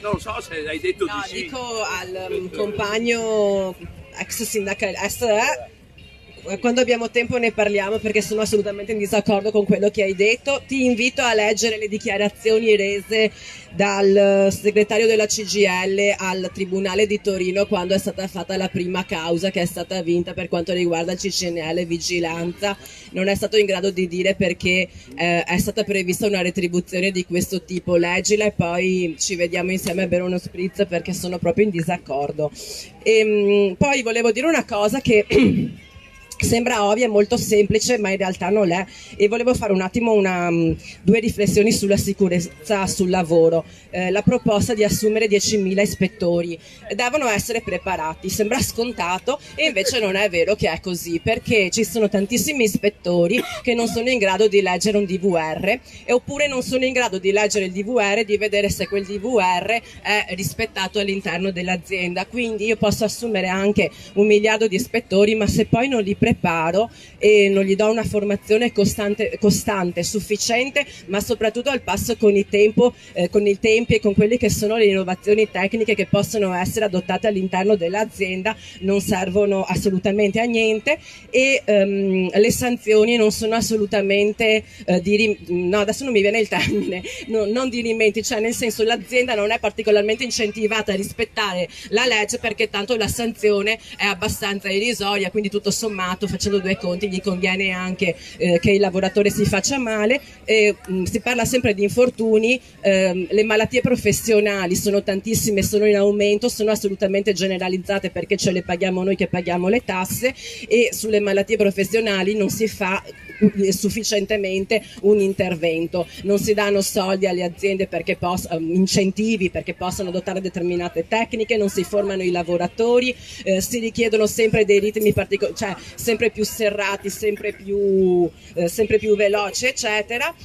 S1: Non so se hai detto
S6: No,
S1: di sì.
S6: dico al compagno ex sindacalista, quando abbiamo tempo ne parliamo perché sono assolutamente in disaccordo con quello che hai detto. Ti invito a leggere le dichiarazioni rese dal segretario della CGIL al Tribunale di Torino quando è stata fatta la prima causa che è stata vinta per quanto riguarda il CCNL Vigilanza. Non è stato in grado di dire perché è stata prevista una retribuzione di questo tipo. Leggila e poi ci vediamo insieme a bere uno spritz perché sono proprio in disaccordo. Poi volevo dire una cosa che sembra ovvia, è molto semplice, ma in realtà non è, e volevo fare un attimo 2 riflessioni sulla sicurezza sul lavoro. La proposta di assumere 10.000 ispettori, devono essere preparati, sembra scontato e invece non è vero che è così, perché ci sono tantissimi ispettori che non sono in grado di leggere un DVR oppure non sono in grado di leggere il DVR e di vedere se quel DVR è rispettato all'interno dell'azienda. Quindi io posso assumere anche 1 miliardo di ispettori, ma se poi non li preparo e non gli do una formazione costante, sufficiente, ma soprattutto al passo con il tempi e con quelle che sono le innovazioni tecniche che possono essere adottate all'interno dell'azienda, non servono assolutamente a niente. E le sanzioni non sono assolutamente no, adesso non mi viene il termine, non dirimenti, cioè nel senso l'azienda non è particolarmente incentivata a rispettare la legge perché tanto la sanzione è abbastanza irrisoria, quindi tutto sommato, facendo 2 conti, gli conviene anche che il lavoratore si faccia male. Si parla sempre di infortuni, le malattie professionali sono tantissime, sono in aumento, sono assolutamente generalizzate perché ce le paghiamo noi che paghiamo le tasse, e sulle malattie professionali non si fa sufficientemente un intervento, non si danno soldi alle aziende perché incentivi perché possano adottare determinate tecniche, non si formano i lavoratori, si richiedono sempre dei ritmi cioè sempre più serrati, sempre più veloci, eccetera,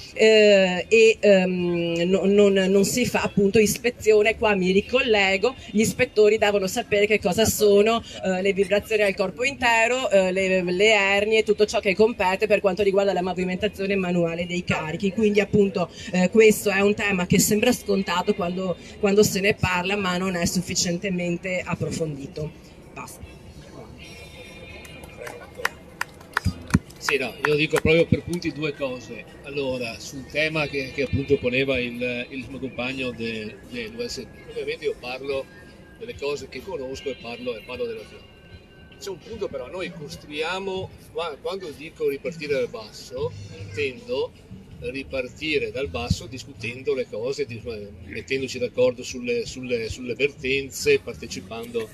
S6: non si fa appunto ispezione. Qua mi ricollego, gli ispettori devono sapere che cosa sono le vibrazioni al corpo intero, le ernie, tutto ciò che compete per quanto riguarda la movimentazione manuale dei carichi. Quindi appunto questo è un tema che sembra scontato quando se ne parla, ma non è sufficientemente approfondito. Basta.
S7: Sì, no, io dico proprio per punti 2 cose. Allora, sul tema che appunto poneva il mio compagno dell'USD, ovviamente io parlo delle cose che conosco e parlo della zona. C'è un punto però, noi costruiamo, quando dico ripartire dal basso, intendo ripartire dal basso discutendo le cose, mettendoci d'accordo sulle vertenze, partecipando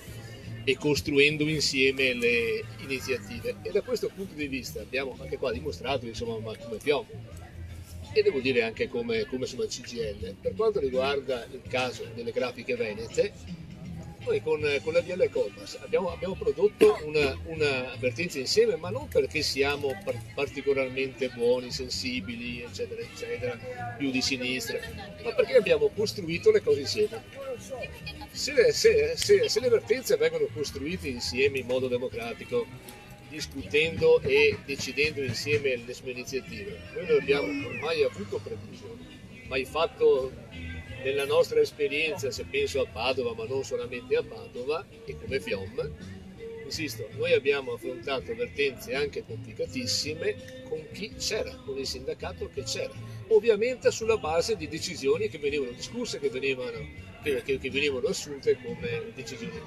S7: e costruendo insieme le iniziative. E da questo punto di vista abbiamo anche qua dimostrato, insomma, come Piom, e devo dire anche come insomma, CGIL. Per quanto riguarda il caso delle grafiche venete, noi con la DL Colpas abbiamo prodotto una vertenza insieme, ma non perché siamo particolarmente buoni, sensibili, eccetera, eccetera, più di sinistra, ma perché abbiamo costruito le cose insieme. Se le vertenze vengono costruite insieme in modo democratico, discutendo e decidendo insieme le sue iniziative, noi non abbiamo mai avuto preclusioni, mai fatto. Nella nostra esperienza, se penso a Padova, ma non solamente a Padova, e come FIOM, insisto, noi abbiamo affrontato vertenze anche complicatissime con chi c'era, con il sindacato che c'era, ovviamente sulla base di decisioni che venivano discusse, che venivano assunte come decisioni.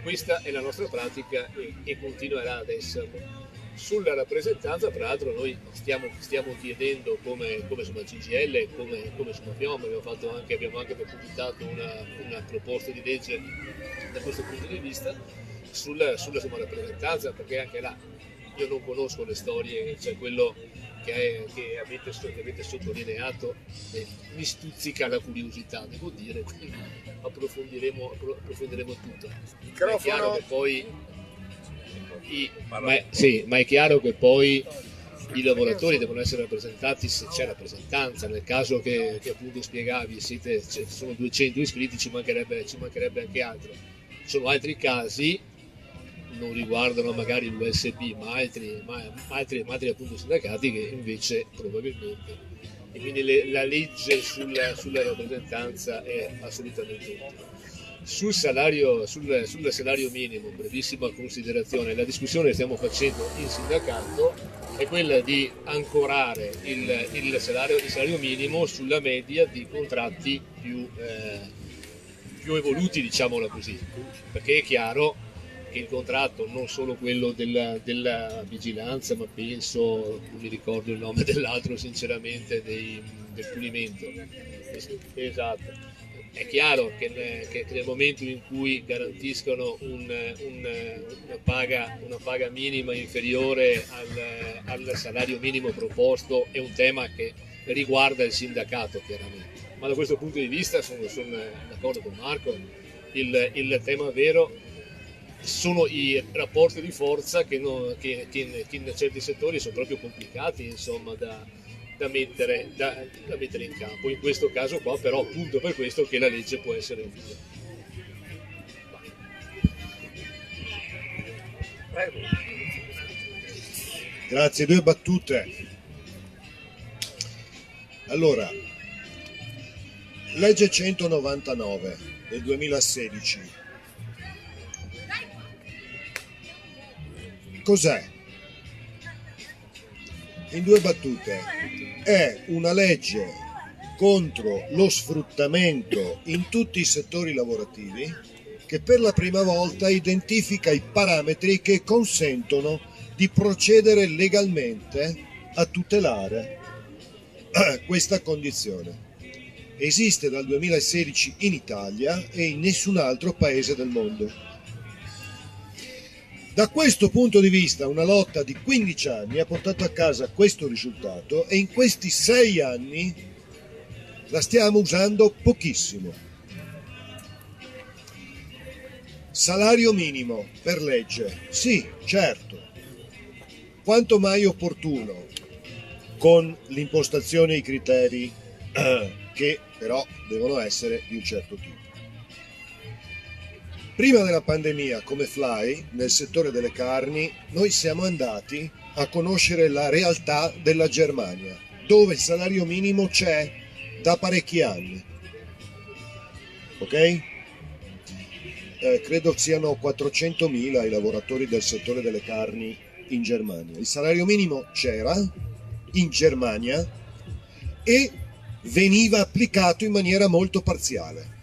S7: Questa è la nostra pratica e continuerà ad esserlo. Sulla rappresentanza, tra l'altro, noi stiamo chiedendo come insomma, CGIL, come insomma, FIOM, abbiamo anche depositato una proposta di legge da questo punto di vista sulla insomma, rappresentanza, perché anche là io non conosco le storie, cioè quello che avete sottolineato mi stuzzica la curiosità, devo dire, quindi approfondiremo tutto. È chiaro che poi ma è chiaro che poi i lavoratori devono essere rappresentati se c'è rappresentanza. Nel caso che appunto spiegavi, sono 200 iscritti, ci mancherebbe anche altro. Ci sono altri casi, non riguardano magari l'USB, ma altri appunto sindacati che invece probabilmente. E quindi la legge sulla rappresentanza è assolutamente utile. Sul salario minimo, brevissima considerazione, la discussione che stiamo facendo in sindacato è quella di ancorare il salario minimo sulla media di contratti più evoluti, diciamolo così, perché è chiaro che il contratto, non solo quello della vigilanza, ma penso, non mi ricordo il nome dell'altro sinceramente, del pulimento, esatto. È chiaro che nel momento in cui garantiscono una paga minima inferiore al salario minimo proposto è un tema che riguarda il sindacato chiaramente, ma da questo punto di vista sono d'accordo con Marco, il tema vero sono i rapporti di forza che in certi settori sono proprio complicati, insomma, da mettere in campo. In questo caso qua però appunto per questo che la legge può essere utile.
S4: Grazie, due battute. Allora, legge 199 del 2016. Cos'è? In due battute, è una legge contro lo sfruttamento in tutti i settori lavorativi che per la prima volta identifica i parametri che consentono di procedere legalmente a tutelare questa condizione. Esiste dal 2016 in Italia e in nessun altro paese del mondo. Da questo punto di vista una lotta di 15 anni ha portato a casa questo risultato e in questi 6 anni la stiamo usando pochissimo. Salario minimo per legge, sì, certo, quanto mai opportuno, con l'impostazione e i criteri che però devono essere di un certo tipo. Prima della pandemia, come Fly, nel settore delle carni, noi siamo andati a conoscere la realtà della Germania, dove il salario minimo c'è da parecchi anni. Ok? Credo siano 400.000 i lavoratori del settore delle carni in Germania. Il salario minimo c'era in Germania e veniva applicato in maniera molto parziale,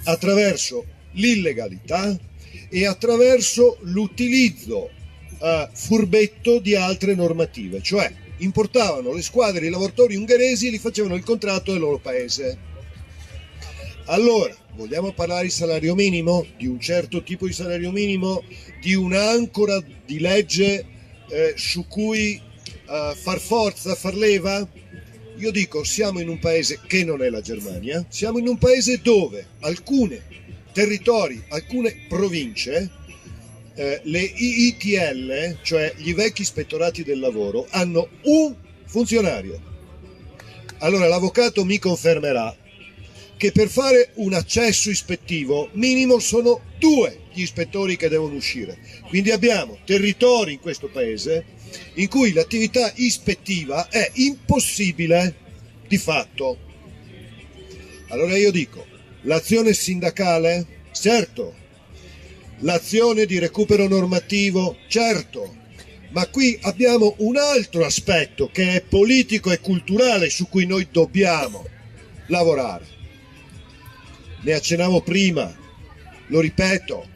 S4: attraverso l'illegalità e attraverso l'utilizzo furbetto di altre normative, cioè importavano le squadre di lavoratori ungheresi e li facevano il contratto del loro paese. Allora, vogliamo parlare di salario minimo? Di un certo tipo di salario minimo? Di un'ancora di legge su cui far forza, far leva? Io dico, siamo in un paese che non è la Germania, siamo in un paese dove alcuni territori, alcune province, le IITL, cioè gli vecchi ispettorati del lavoro, hanno un funzionario. Allora l'avvocato mi confermerà che per fare un accesso ispettivo minimo sono 2 gli ispettori che devono uscire. Quindi abbiamo territori in questo paese in cui l'attività ispettiva è impossibile di fatto. Allora io dico, l'azione sindacale? Certo. L'azione di recupero normativo? Certo. Ma qui abbiamo un altro aspetto che è politico e culturale su cui noi dobbiamo lavorare. Ne accennavo prima, lo ripeto,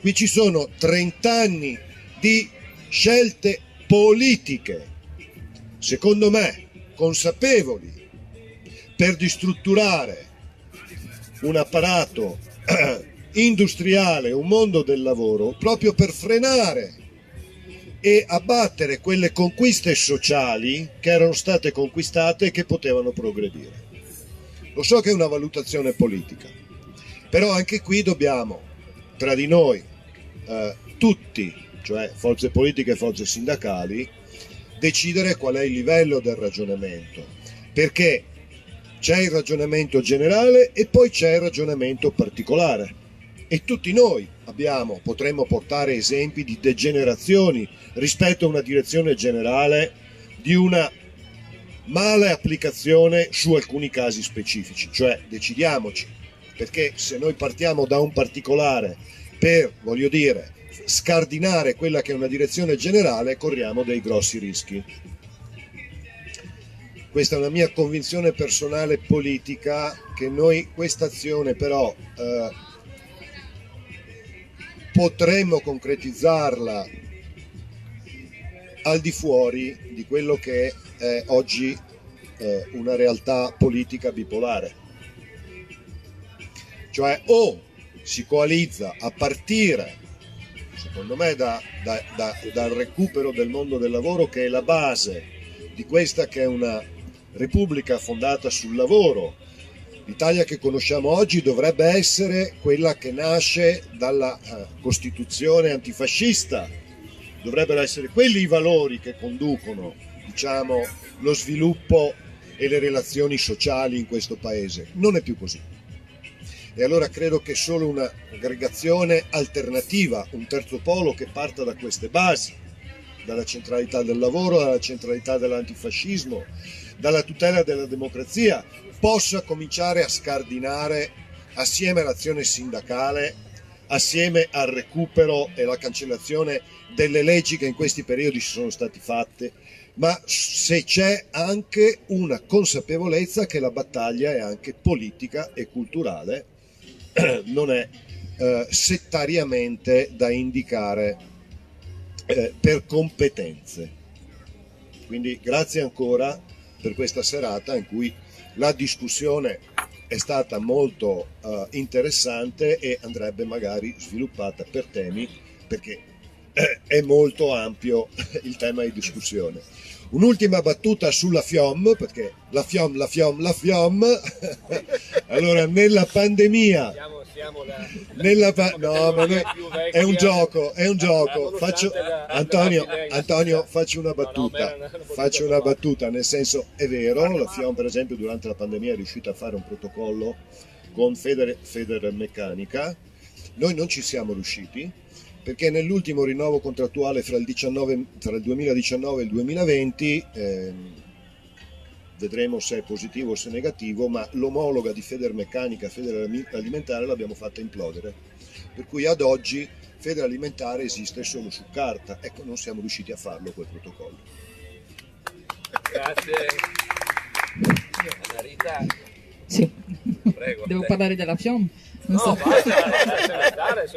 S4: qui ci sono 30 anni di scelte politiche, secondo me consapevoli, per distrutturare un apparato industriale, un mondo del lavoro, proprio per frenare e abbattere quelle conquiste sociali che erano state conquistate e che potevano progredire. Lo so che è una valutazione politica, però anche qui dobbiamo, tra di noi, tutti, cioè forze politiche e forze sindacali, decidere qual è il livello del ragionamento, perché c'è il ragionamento generale e poi c'è il ragionamento particolare. E tutti noi potremmo portare esempi di degenerazioni rispetto a una direzione generale di una male applicazione su alcuni casi specifici, cioè decidiamoci, perché se noi partiamo da un particolare per, voglio dire, scardinare quella che è una direzione generale, corriamo dei grossi rischi. Questa è una mia convinzione personale politica, che noi questa azione però potremmo concretizzarla al di fuori di quello che è oggi una realtà politica bipolare. Cioè o si coalizza a partire, secondo me, dal recupero del mondo del lavoro, che è la base di questa che è una repubblica fondata sul lavoro. L'Italia che conosciamo oggi dovrebbe essere quella che nasce dalla Costituzione antifascista, dovrebbero essere quelli i valori che conducono, diciamo, lo sviluppo e le relazioni sociali in questo paese. Non è più così. E allora credo che solo un'aggregazione alternativa, un terzo polo che parta da queste basi, dalla centralità del lavoro, dalla centralità dell'antifascismo, dalla tutela della democrazia, possa cominciare a scardinare, assieme all'azione sindacale, assieme al recupero e alla cancellazione delle leggi che in questi periodi ci sono state fatte, ma se c'è anche una consapevolezza che la battaglia è anche politica e culturale, non è settariamente da indicare per competenze. Quindi grazie ancora per questa serata in cui la discussione è stata molto interessante e andrebbe magari sviluppata per temi, perché è molto ampio il tema di discussione. Un'ultima battuta sulla FIOM, perché la FIOM, allora nella pandemia, è un gioco, Antonio, faccio una battuta, nel senso, è vero, la FIOM per esempio durante la pandemia è riuscita a fare un protocollo con Federmeccanica, noi non ci siamo riusciti, perché nell'ultimo rinnovo contrattuale fra il 2019 e il 2020, vedremo se è positivo o se è negativo, ma l'omologa di Federmeccanica, Federalimentare, l'abbiamo fatta implodere. Per cui ad oggi Federalimentare esiste solo su carta. Ecco, non siamo riusciti a farlo quel protocollo.
S11: Grazie. Marita.
S5: Sì.
S11: Prego.
S5: Devo parlare della FIOM?
S11: No, basta, lasciami stare.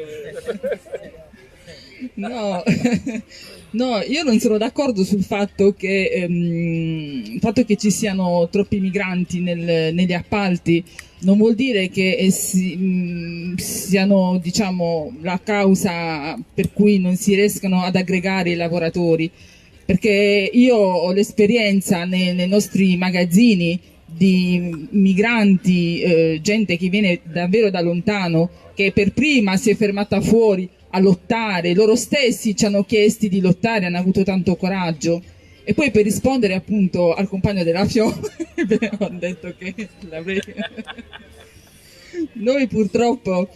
S5: No, no, io non sono d'accordo sul fatto che, ci siano troppi migranti negli appalti non vuol dire che siano, diciamo, la causa per cui non si riescono ad aggregare i lavoratori, perché io ho l'esperienza nei nostri magazzini di migranti, gente che viene davvero da lontano, che per prima si è fermata fuori a lottare, loro stessi ci hanno chiesti di lottare, hanno avuto tanto coraggio. E poi per rispondere appunto al compagno della FIO, ho detto che l'avrei... Noi purtroppo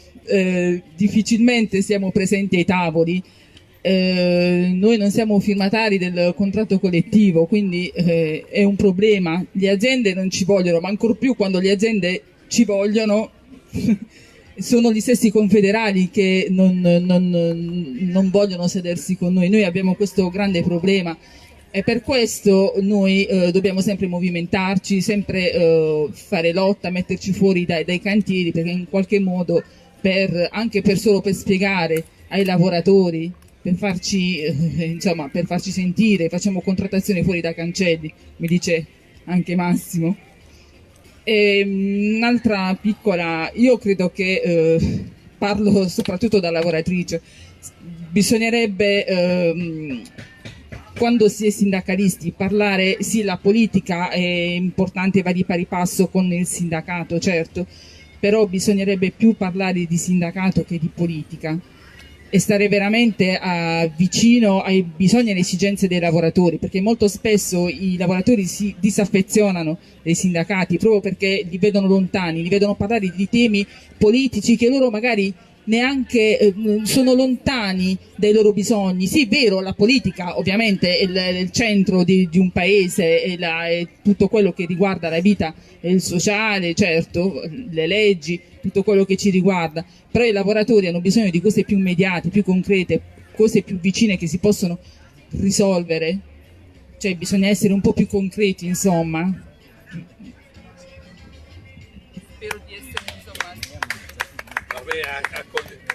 S5: difficilmente siamo presenti ai tavoli, noi non siamo firmatari del contratto collettivo, quindi è un problema. Le aziende non ci vogliono, ma ancor più quando le aziende ci vogliono sono gli stessi confederali che non vogliono sedersi con noi. Noi abbiamo questo grande problema e per questo noi dobbiamo sempre movimentarci, sempre fare lotta, metterci fuori dai cantieri, perché in qualche modo anche solo per spiegare ai lavoratori, per farci sentire, facciamo contrattazione fuori dai cancelli, mi dice anche Massimo. E un'altra piccola, io credo che parlo soprattutto da lavoratrice, bisognerebbe quando si è sindacalisti parlare, sì, la politica è importante, va di pari passo con il sindacato, certo, però bisognerebbe più parlare di sindacato che di politica e stare veramente vicino ai bisogni e alle esigenze dei lavoratori, perché molto spesso i lavoratori si disaffezionano dai sindacati proprio perché li vedono lontani, li vedono parlare di temi politici che loro magari neanche sono lontani dai loro bisogni. Sì, vero, la politica ovviamente è il centro di un paese, è tutto quello che riguarda la vita, il sociale, certo, le leggi, tutto quello che ci riguarda, però i lavoratori hanno bisogno di cose più immediate, più concrete, cose più vicine che si possono risolvere, cioè bisogna essere un po' più concreti, insomma.
S2: Spero di essere, insomma...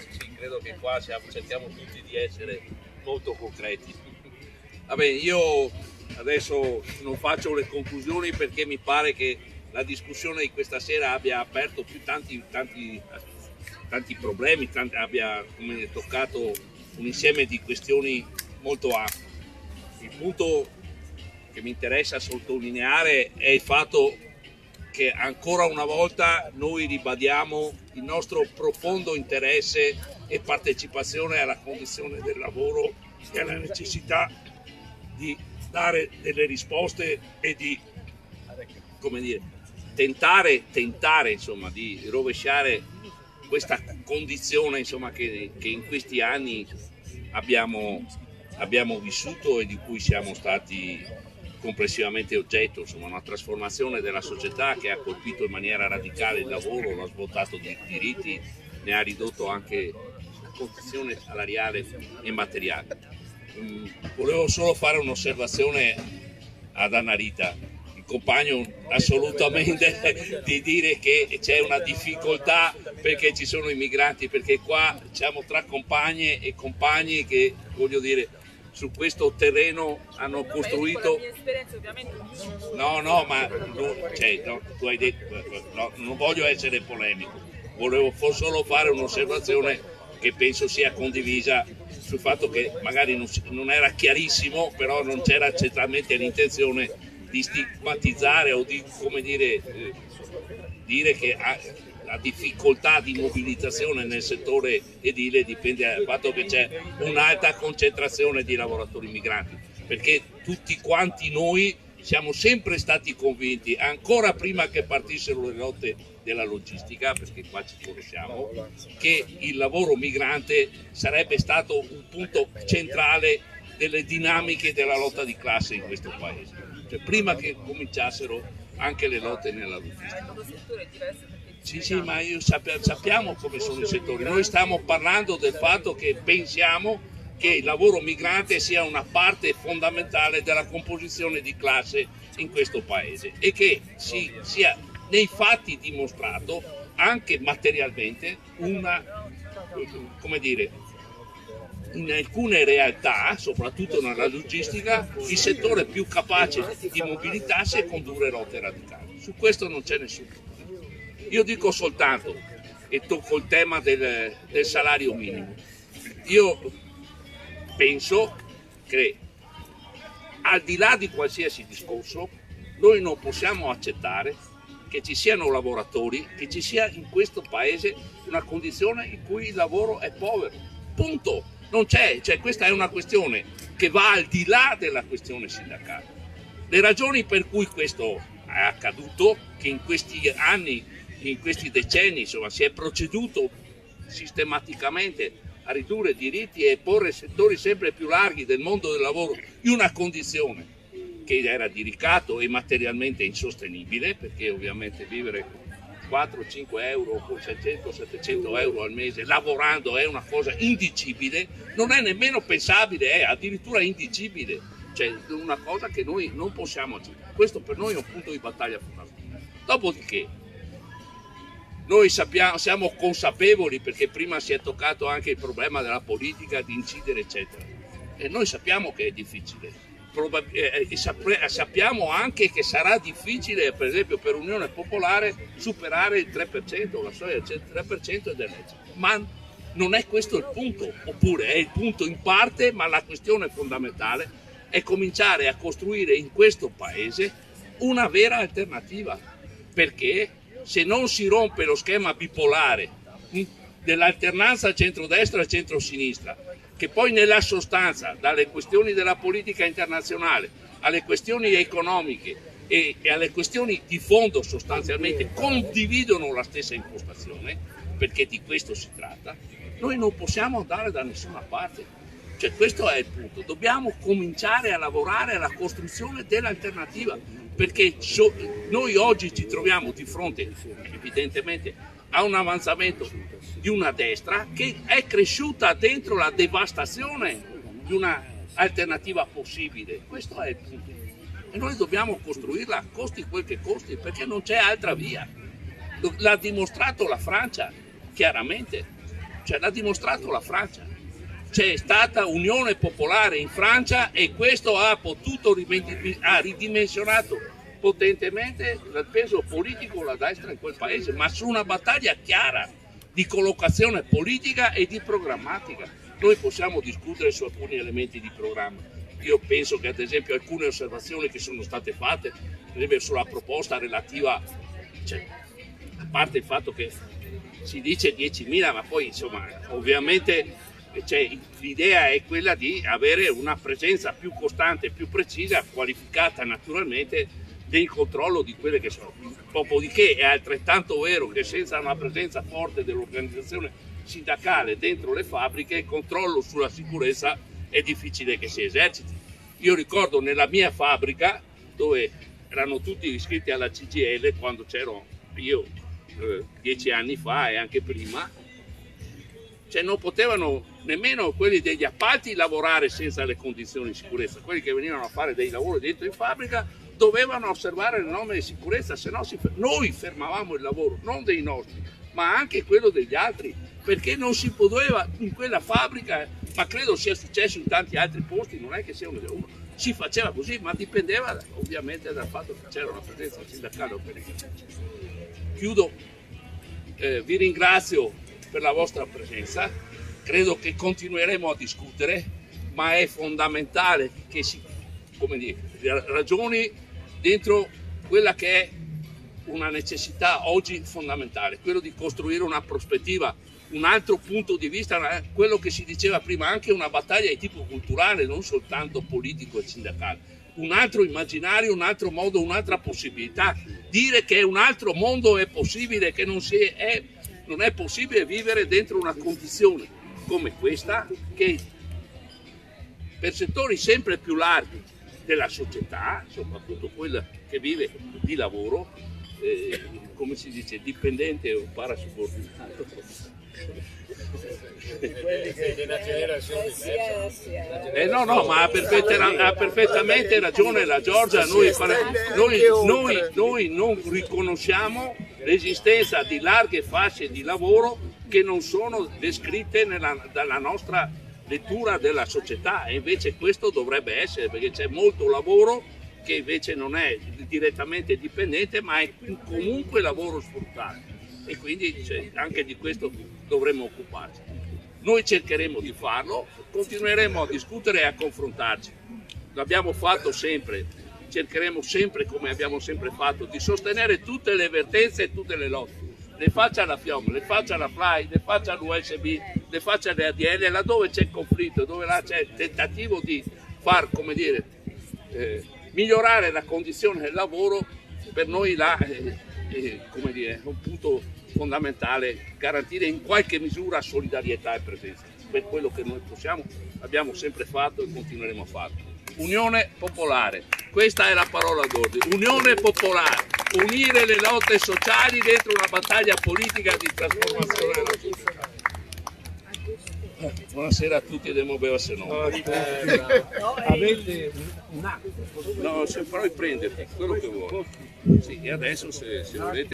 S1: Sì, credo che qua cerchiamo tutti di essere molto concreti. Vabbè, io adesso non faccio le conclusioni perché mi pare che la discussione di questa sera abbia aperto più tanti problemi, abbia toccato un insieme di questioni molto ampie. Il punto che mi interessa sottolineare è il fatto che ancora una volta noi ribadiamo il nostro profondo interesse e partecipazione alla condizione del lavoro e alla necessità di dare delle risposte e di, come dire, tentare insomma, di rovesciare questa condizione insomma, che in questi anni abbiamo vissuto e di cui siamo stati complessivamente oggetto, insomma, una trasformazione della società che ha colpito in maniera radicale il lavoro, lo ha svuotato di diritti, ne ha ridotto anche la condizione salariale e materiale. Volevo solo fare un'osservazione ad Annarita, il compagno assolutamente di dire che c'è una difficoltà perché ci sono i migranti, perché qua siamo tra compagne e compagni che, voglio dire, su questo terreno hanno costruito... No, ma tu hai detto, no, non voglio essere polemico, volevo solo fare un'osservazione che penso sia condivisa sul fatto che magari non era chiarissimo, però non c'era certamente l'intenzione di stigmatizzare o di, come dire che la difficoltà di mobilitazione nel settore edile dipende dal fatto che c'è un'alta concentrazione di lavoratori migranti, perché tutti quanti noi siamo sempre stati convinti, ancora prima che partissero le lotte della logistica, perché qua ci conosciamo, che il lavoro migrante sarebbe stato un punto centrale delle dinamiche della lotta di classe in questo paese, cioè prima che cominciassero anche le lotte nella logistica. Sì, ma sappiamo come sono i settori. Noi stiamo parlando del fatto che pensiamo che il lavoro migrante sia una parte fondamentale della composizione di classe in questo paese e che sia nei fatti dimostrato anche materialmente in alcune realtà, soprattutto nella logistica, il settore più capace di mobilitarsi e condurre rotte radicali. Su questo non c'è nessun problema. Io dico soltanto, e tocco il tema del salario minimo, io penso che al di là di qualsiasi discorso noi non possiamo accettare che ci siano lavoratori, che ci sia in questo paese una condizione in cui il lavoro è povero. Punto. Non c'è, cioè questa è una questione che va al di là della questione sindacale. Le ragioni per cui questo è accaduto, che in questi anni, in questi decenni, insomma, si è proceduto sistematicamente a ridurre diritti e porre settori sempre più larghi del mondo del lavoro in una condizione che era di ricatto e materialmente insostenibile, perché ovviamente vivere 4-5 euro con 600-700 euro al mese lavorando è una cosa indicibile, non è nemmeno pensabile, è addirittura indicibile, cioè una cosa che noi non possiamo accettare. Questo per noi è un punto di battaglia fondamentale. Dopodiché noi siamo consapevoli, perché prima si è toccato anche il problema della politica, di incidere eccetera, e noi sappiamo che è difficile. Sappiamo anche che sarà difficile, per esempio per Unione Popolare, superare il 3%, la soglia del 3% ed è legge. Ma non è questo il punto, oppure è il punto in parte, ma la questione fondamentale è cominciare a costruire in questo paese una vera alternativa, perché se non si rompe lo schema bipolare dell'alternanza centrodestra e centrosinistra, che poi nella sostanza, dalle questioni della politica internazionale alle questioni economiche e alle questioni di fondo sostanzialmente condividono la stessa impostazione, perché di questo si tratta, noi non possiamo andare da nessuna parte. Cioè questo è il punto, dobbiamo cominciare a lavorare alla costruzione dell'alternativa, perché noi oggi ci troviamo di fronte evidentemente a un avanzamento di una destra che è cresciuta dentro la devastazione di una alternativa possibile. Questo è il punto. E noi dobbiamo costruirla, costi quel che costi, perché non c'è altra via. L'ha dimostrato la Francia, chiaramente. Cioè l'ha dimostrato la Francia. C'è stata unione popolare in Francia e questo ha ridimensionato potentemente il peso politico della destra in quel paese, ma su una battaglia chiara di collocazione politica e di programmatica. Noi possiamo discutere su alcuni elementi di programma. Io penso che ad esempio alcune osservazioni che sono state fatte, per esempio sulla proposta relativa, cioè, a parte il fatto che si dice 10.000, ma poi insomma ovviamente l'idea è quella di avere una presenza più costante, più precisa, qualificata naturalmente del controllo di quelle che sono. Dopodiché è altrettanto vero che senza una presenza forte dell'organizzazione sindacale dentro le fabbriche il controllo sulla sicurezza è difficile che si eserciti. Io ricordo nella mia fabbrica, dove erano tutti iscritti alla CGIL quando c'ero io 10 anni fa e anche prima, cioè non potevano nemmeno quelli degli appalti lavorare senza le condizioni di sicurezza. Quelli che venivano a fare dei lavori dentro in fabbrica dovevano osservare le norme di sicurezza, se no noi fermavamo il lavoro, non dei nostri, ma anche quello degli altri, perché non si poteva in quella fabbrica, ma credo sia successo in tanti altri posti, non è che sia uno, si faceva così, ma dipendeva ovviamente dal fatto che c'era una presenza sindacale operativa. Chiudo, vi ringrazio per la vostra presenza, credo che continueremo a discutere, ma è fondamentale che si ragioni dentro quella che è una necessità oggi fondamentale, quello di costruire una prospettiva, un altro punto di vista, quello che si diceva prima, anche una battaglia di tipo culturale, non soltanto politico e sindacale, un altro immaginario, un altro modo, un'altra possibilità, dire che un altro mondo è possibile, che non è possibile vivere dentro una condizione come questa, che per settori sempre più larghi della società, soprattutto quella che vive di lavoro, come si dice, dipendente o parasubordinato.
S3: Quelli che della generazione
S1: no, ma ha perfettamente ragione la Giorgia, noi non riconosciamo l'esistenza di larghe fasce di lavoro che non sono descritte dalla nostra lettura della società, e invece questo dovrebbe essere, perché c'è molto lavoro che invece non è direttamente dipendente, ma è comunque lavoro sfruttato, e quindi anche di questo dovremmo occuparci. Noi cercheremo di farlo, continueremo a discutere e a confrontarci, l'abbiamo fatto sempre, cercheremo sempre, come abbiamo sempre fatto, di sostenere tutte le vertenze e tutte le lotte, le faccia alla FIOM, le faccia alla FLAI, le faccia all'USB, le faccia alle ADL, laddove c'è conflitto, dove là c'è il tentativo di far, come dire, migliorare la condizione del lavoro. Per noi là come dire, è un punto fondamentale garantire in qualche misura solidarietà e presenza. Per quello che noi possiamo, abbiamo sempre fatto e continueremo a farlo. Unione popolare, questa è la parola d'ordine, unione popolare, unire le lotte sociali dentro una battaglia politica di trasformazione della società. Buonasera a tutti e devo bere se no.
S10: Avete un atto?
S1: No, se però prendete quello che vuoi. Sì, e adesso se volete